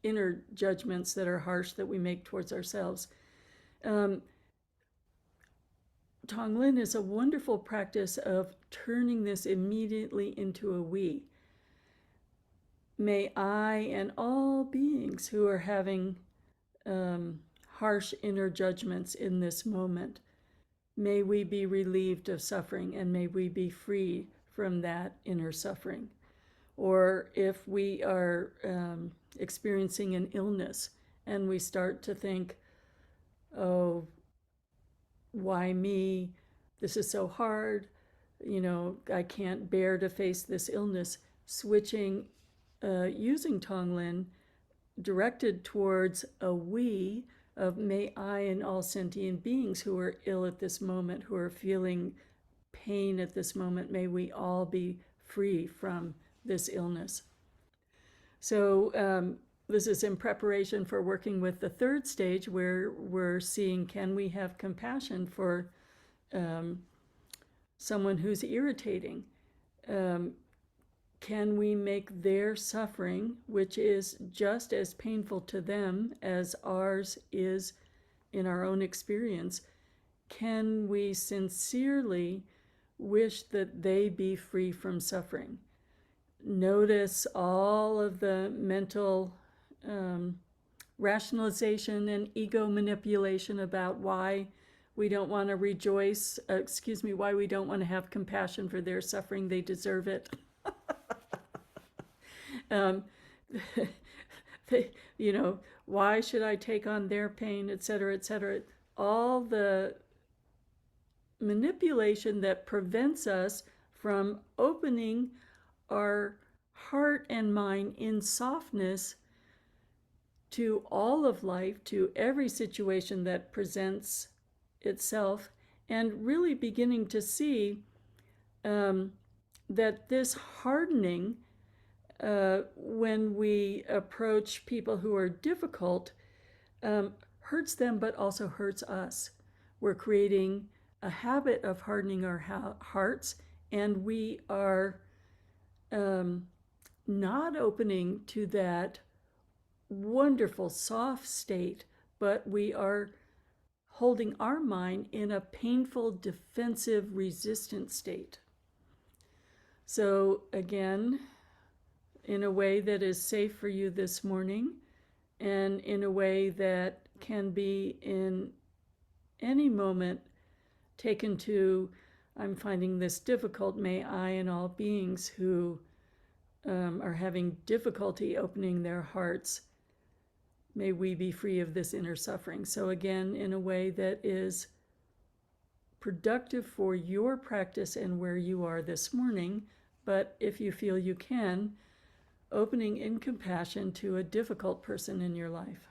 inner judgments that are harsh that we make towards ourselves. Tonglen is a wonderful practice of turning this immediately into a we. May I and all beings who are having harsh inner judgments in this moment, may we be relieved of suffering, and may we be free from that inner suffering. Or if we are experiencing an illness and we start to think, oh, why me? This is so hard. I can't bear to face this illness. Switching, using Tonglen directed towards a we of may I and all sentient beings who are ill at this moment, who are feeling pain at this moment, may we all be free from this illness. So this is in preparation for working with the third stage, where we're seeing, can we have compassion for someone who's irritating? Can we make their suffering, which is just as painful to them as ours is in our own experience, can we sincerely wish that they be free from suffering? Notice all of the mental rationalization and ego manipulation about why we don't want to rejoice, why we don't want to have compassion for their suffering. They deserve it. Why should I take on their pain, etc., etc. All the manipulation that prevents us from opening our heart and mind in softness to all of life, to every situation that presents itself, and really beginning to see that this hardening, when we approach people who are difficult, hurts them but also hurts us. We're creating a habit of hardening our hearts, and we are not opening to that wonderful soft state, but we are holding our mind in a painful, defensive, resistant state. So again, in a way that is safe for you this morning, and in a way that can be in any moment taken to, I'm finding this difficult, may I and all beings who are having difficulty opening their hearts, may we be free of this inner suffering. So again, in a way that is productive for your practice and where you are this morning, but if you feel you can, opening in compassion to a difficult person in your life.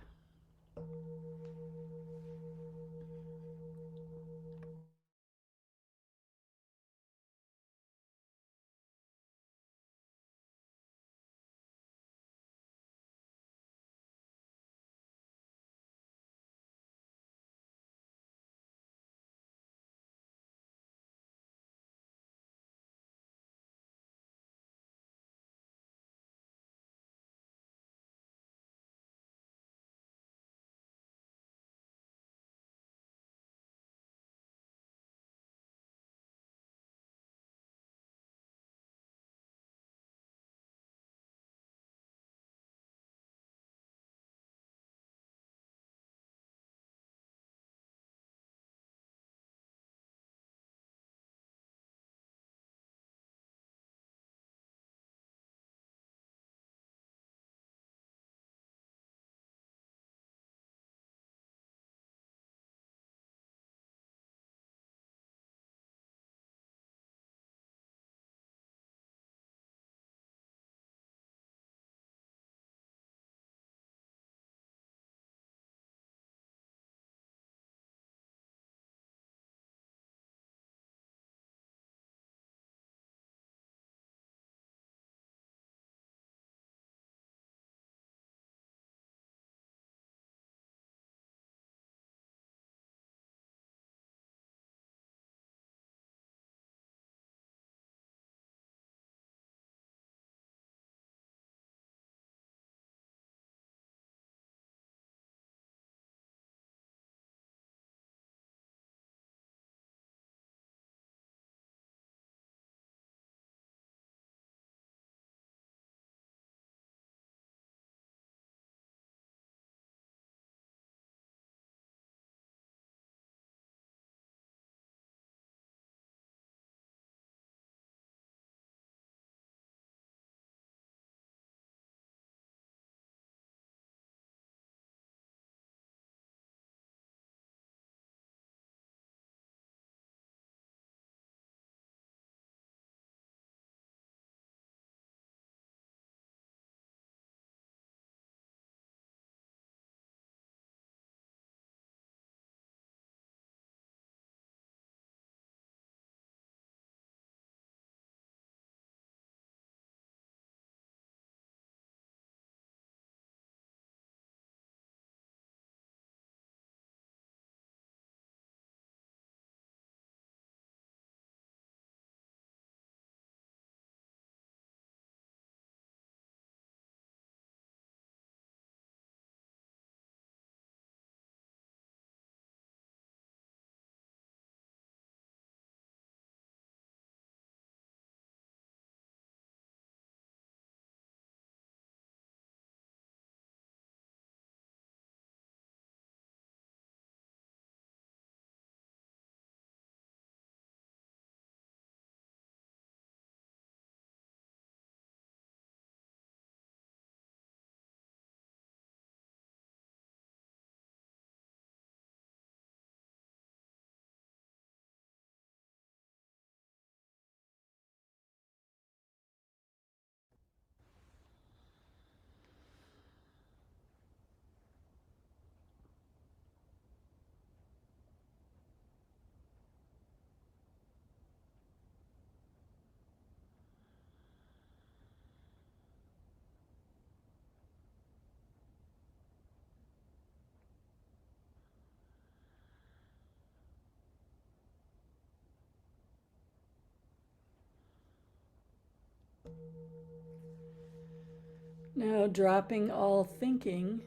Now, dropping all thinking,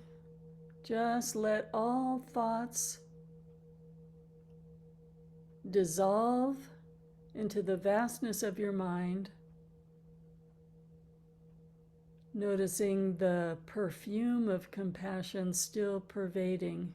just let all thoughts dissolve into the vastness of your mind, noticing the perfume of compassion still pervading.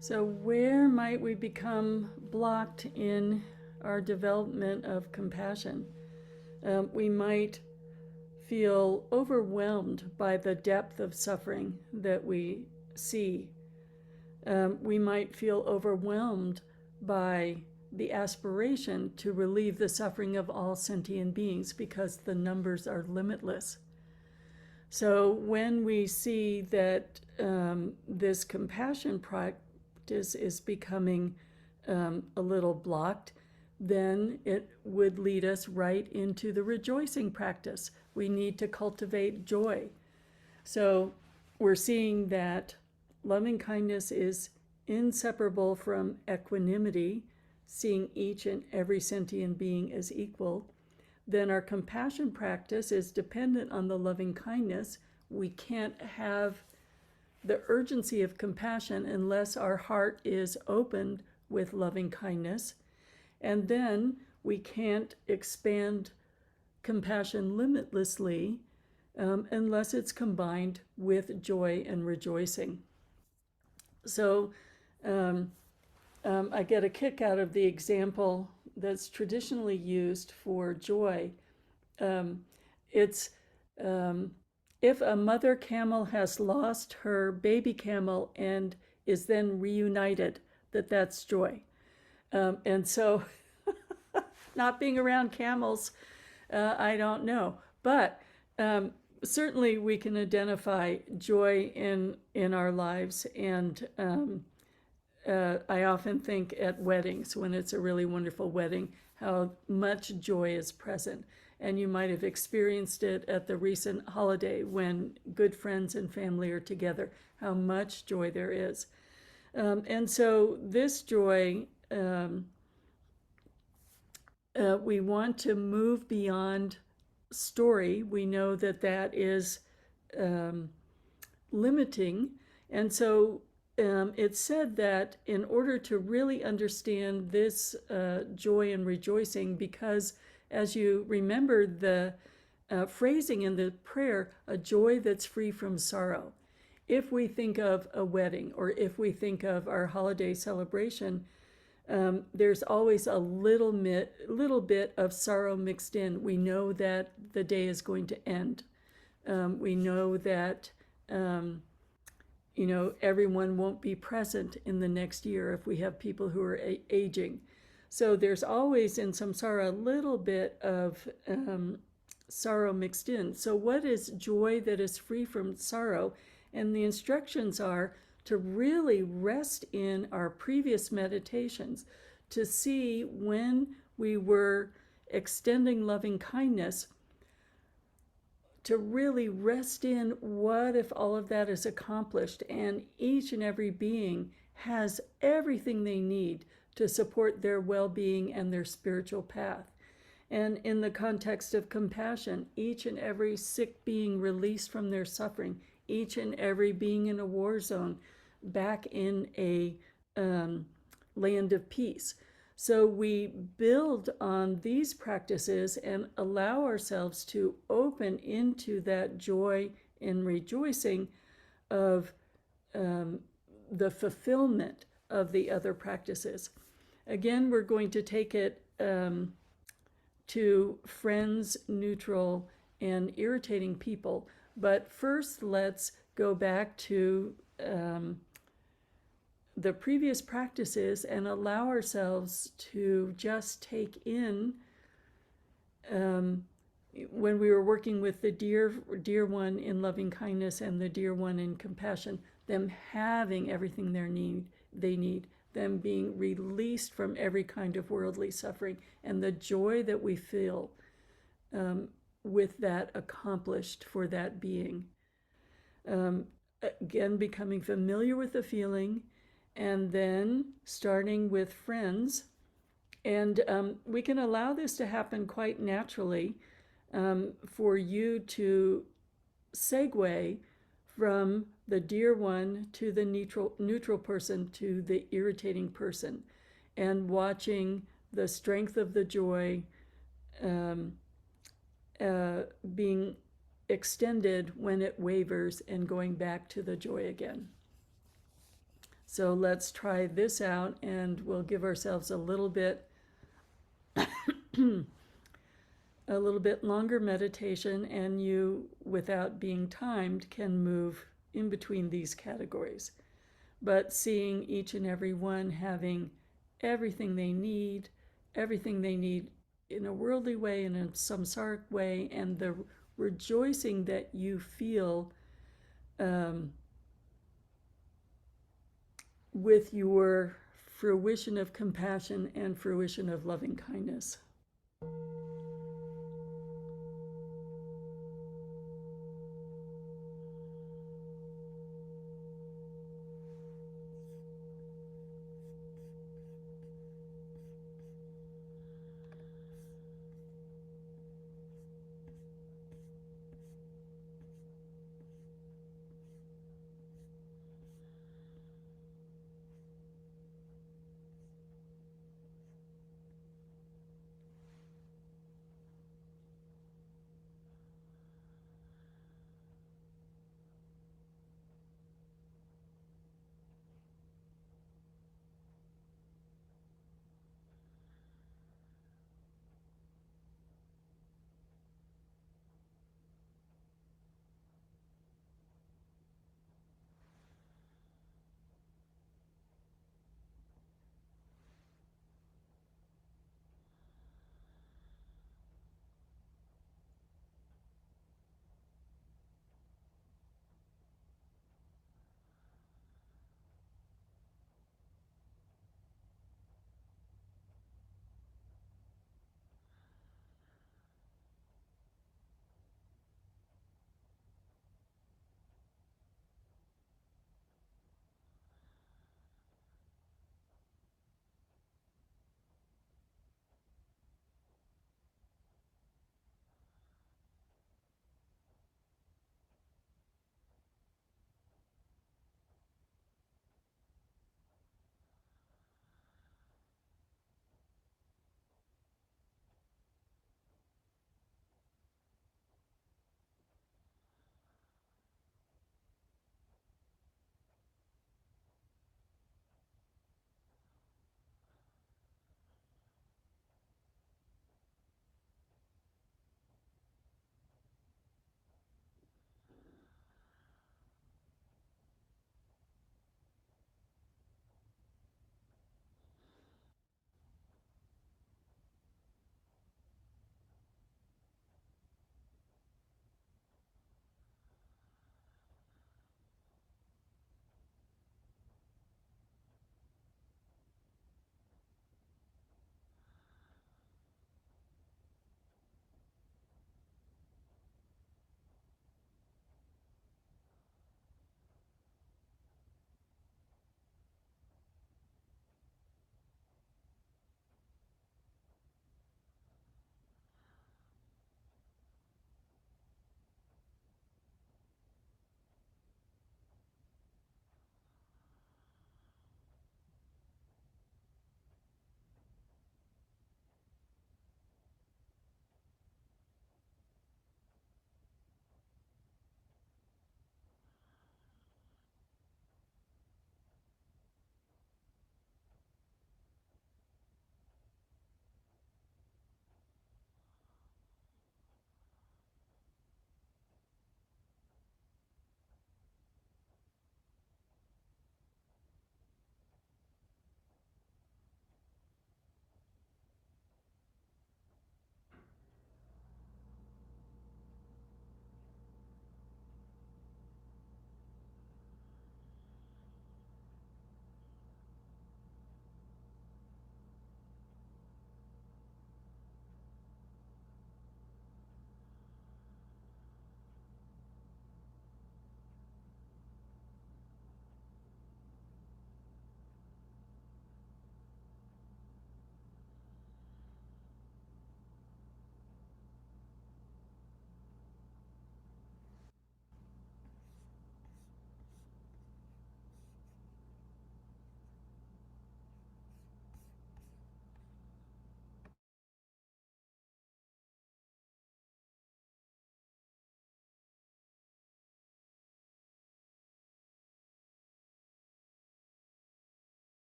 So, where might we become blocked in our development of compassion? We might feel overwhelmed by the depth of suffering that we see. We might feel overwhelmed by the aspiration to relieve the suffering of all sentient beings because the numbers are limitless. So when we see that this compassion practice is becoming a little blocked, then it would lead us right into the rejoicing practice. We need to cultivate joy. So we're seeing that loving kindness is inseparable from equanimity, seeing each and every sentient being as equal. Then our compassion practice is dependent on the loving kindness. We can't have the urgency of compassion unless our heart is opened with loving kindness. And then we can't expand compassion limitlessly unless it's combined with joy and rejoicing. So I get a kick out of the example that's traditionally used for joy. It's if a mother camel has lost her baby camel and is then reunited, that's joy. And so not being around camels, I don't know. But certainly we can identify joy in our lives. And I often think at weddings, when it's a really wonderful wedding, how much joy is present. And you might have experienced it at the recent holiday when good friends and family are together, how much joy there is. And so this joy, we want to move beyond story. We know that is limiting. And so it's said that in order to really understand this joy and rejoicing, because as you remember the phrasing in the prayer, a joy that's free from sorrow. If we think of a wedding or if we think of our holiday celebration, there's always a little bit of sorrow mixed in. We know that the day is going to end. We know that everyone won't be present in the next year if we have people who are aging. So there's always in samsara a little bit of sorrow mixed in. So what is joy that is free from sorrow? And the instructions are to really rest in our previous meditations, to see when we were extending loving kindness, to really rest in what if all of that is accomplished and each and every being has everything they need to support their well-being and their spiritual path. And in the context of compassion, each and every sick being released from their suffering, each and every being in a war zone back in a land of peace. So we build on these practices and allow ourselves to open into that joy and rejoicing of the fulfillment of the other practices. Again, we're going to take it to friends, neutral, and irritating people. But first, let's go back to the previous practices and allow ourselves to just take in, when we were working with the dear one in loving kindness and the dear one in compassion, them having everything they need, them being released from every kind of worldly suffering, and the joy that we feel with that accomplished for that being. Again, becoming familiar with the feeling, and then starting with friends. And we can allow this to happen quite naturally, for you to segue from the dear one to the neutral person to the irritating person, and watching the strength of the joy being extended when it wavers and going back to the joy again. So let's try this out, and we'll give ourselves a little bit longer meditation, and you, without being timed, can move in between these categories. But seeing each and every one having everything they need in a worldly way and in a samsaric way, and the rejoicing that you feel with your fruition of compassion and fruition of loving kindness.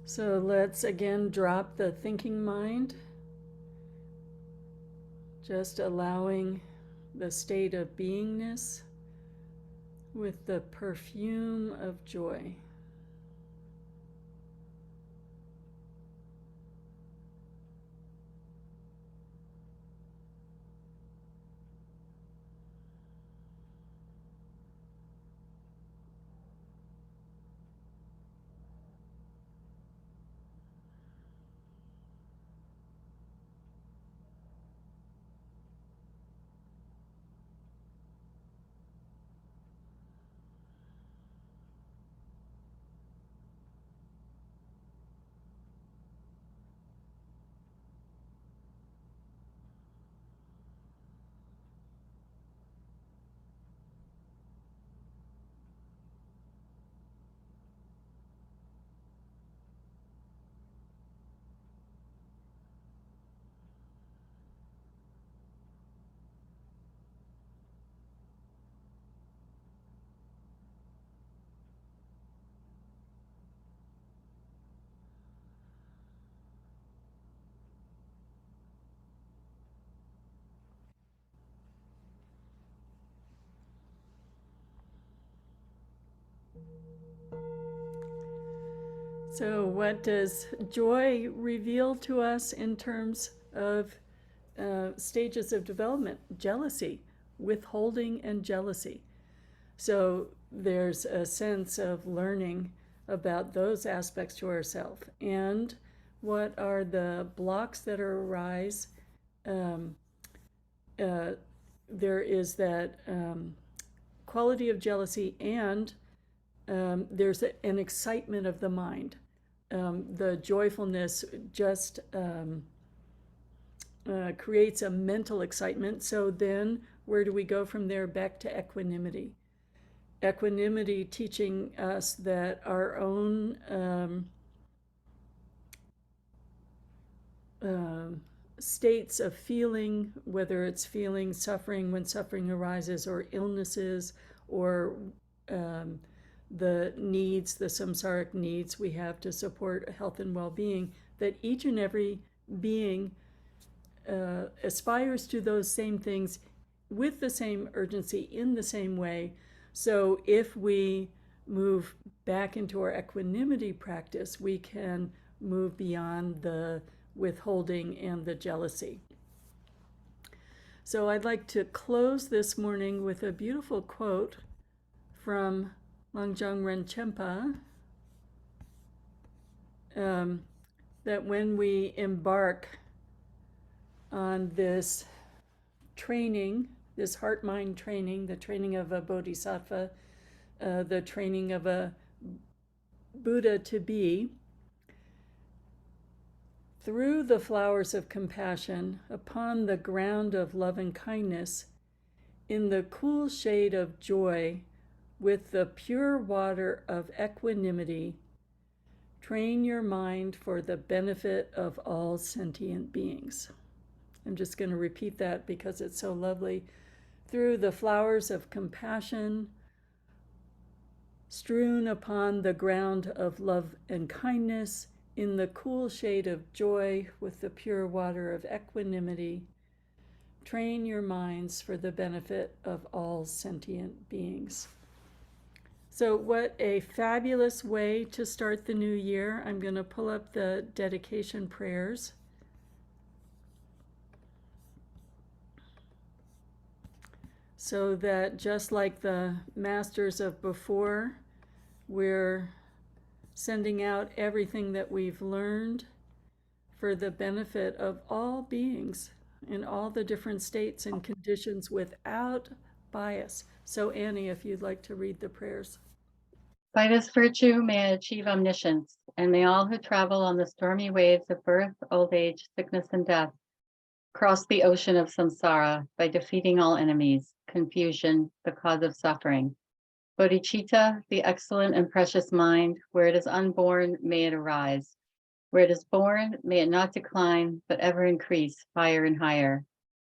So let's again drop the thinking mind, just allowing the state of beingness with the perfume of joy. So, what does joy reveal to us in terms of stages of development? Jealousy, withholding, and jealousy. So, there's a sense of learning about those aspects to ourselves. And what are the blocks that arise? There is that quality of jealousy, and there's an excitement of the mind. The joyfulness just creates a mental excitement. So then where do we go from there? Back to equanimity. Equanimity teaching us that our own states of feeling, whether it's feeling suffering when suffering arises, or illnesses, or the needs, the samsaric needs we have to support health and well-being, that each and every being aspires to those same things with the same urgency, in the same way. So if we move back into our equanimity practice, we can move beyond the withholding and the jealousy. So I'd like to close this morning with a beautiful quote from Langjang Renchempa, that when we embark on this training, this heart-mind training, the training of a bodhisattva, the training of a Buddha to be, through the flowers of compassion, upon the ground of love and kindness, in the cool shade of joy, with the pure water of equanimity, train your mind for the benefit of all sentient beings. I'm just going to repeat that because it's so lovely. Through the flowers of compassion, strewn upon the ground of love and kindness, in the cool shade of joy, with the pure water of equanimity, train your minds for the benefit of all sentient beings. So what a fabulous way to start the new year. I'm going to pull up the dedication prayers. So that just like the masters of before, we're sending out everything that we've learned for the benefit of all beings in all the different states and conditions without bias. So Annie, if you'd like to read the prayers. By this virtue may I achieve omniscience, and may all who travel on the stormy waves of birth, old age, sickness, and death cross the ocean of samsara by defeating all enemies, confusion, the cause of suffering. Bodhicitta, the excellent and precious mind, where it is unborn, may it arise. Where it is born, may it not decline, but ever increase higher and higher.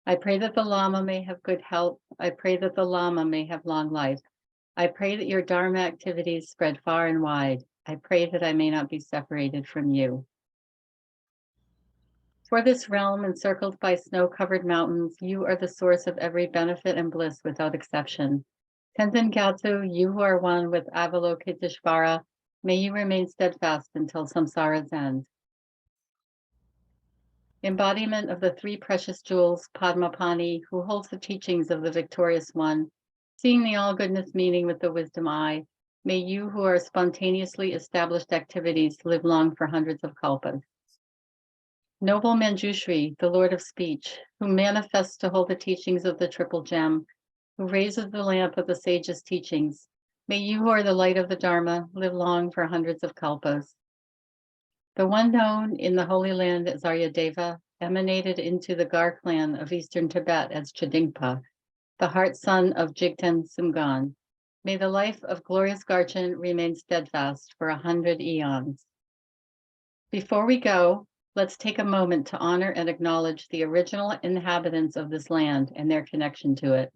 I pray that the Lama may have good health. I pray that the Lama may have long life. I pray that your Dharma activities spread far and wide. I pray that I may not be separated from you. For this realm encircled by snow-covered mountains, you are the source of every benefit and bliss without exception. Tenzin Gyatso, you who are one with Avalokiteshvara, may you remain steadfast until samsara's end. Embodiment of the three precious jewels, Padmapani, who holds the teachings of the victorious one, seeing the all-goodness meaning with the wisdom eye, may you who are spontaneously established activities live long for hundreds of kalpas. Noble Manjushri, the Lord of Speech, who manifests to hold the teachings of the Triple Gem, who raises the lamp of the sage's teachings, may you who are the light of the Dharma live long for hundreds of kalpas. The one known in the Holy Land as Aryadeva emanated into the Gar clan of Eastern Tibet as Chidingpa, the heart son of Jigten Sumgon. May the life of glorious Garchen remain steadfast for 100 eons. Before we go, let's take a moment to honor and acknowledge the original inhabitants of this land and their connection to it.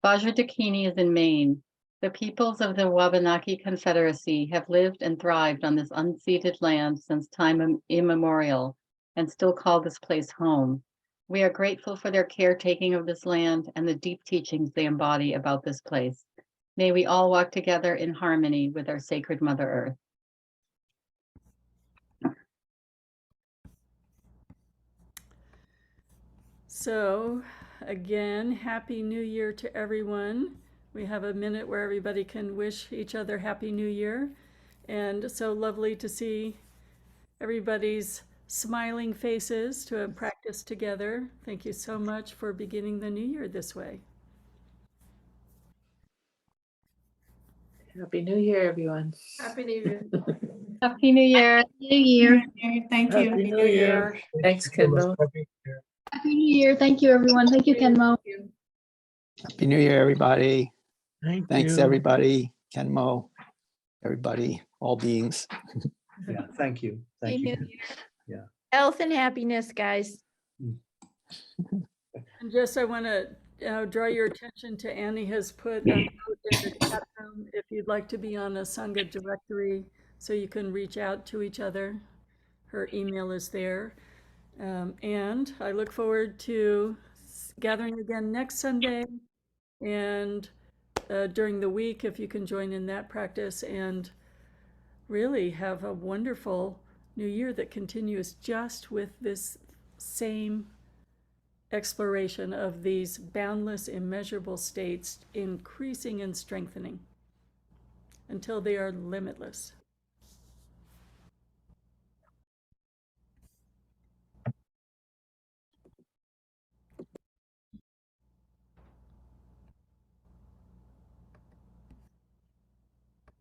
Vajra Dakini is in Maine. The peoples of the Wabanaki Confederacy have lived and thrived on this unceded land since time immemorial and still call this place home. We are grateful for their caretaking of this land and the deep teachings they embody about this place. May we all walk together in harmony with our sacred Mother Earth. So, again, Happy New Year to everyone. We have a minute where everybody can wish each other Happy New Year. And so lovely to see everybody's smiling faces to have practiced together. Thank you so much for beginning the new year this way. Happy New Year, everyone. Happy New Year. Happy New Year. New Year. Thank Happy you. New Year. Thanks, Khenmo. Happy New Year. Thank you, everyone. Thank you, Khenmo. Happy New Year, everybody. Thanks, you. everybody. Khenmo, everybody, all beings. Yeah, thank you. Thank Happy you. New Year. Yeah. Health and happiness, guys. And just I want to draw your attention to Annie has put a note in the chat room if you'd like to be on a Sangha directory so you can reach out to each other. Her email is there. And I look forward to gathering again next Sunday and during the week if you can join in that practice and really have a wonderful new year that continues just with this same exploration of these boundless, immeasurable states, increasing and strengthening until they are limitless.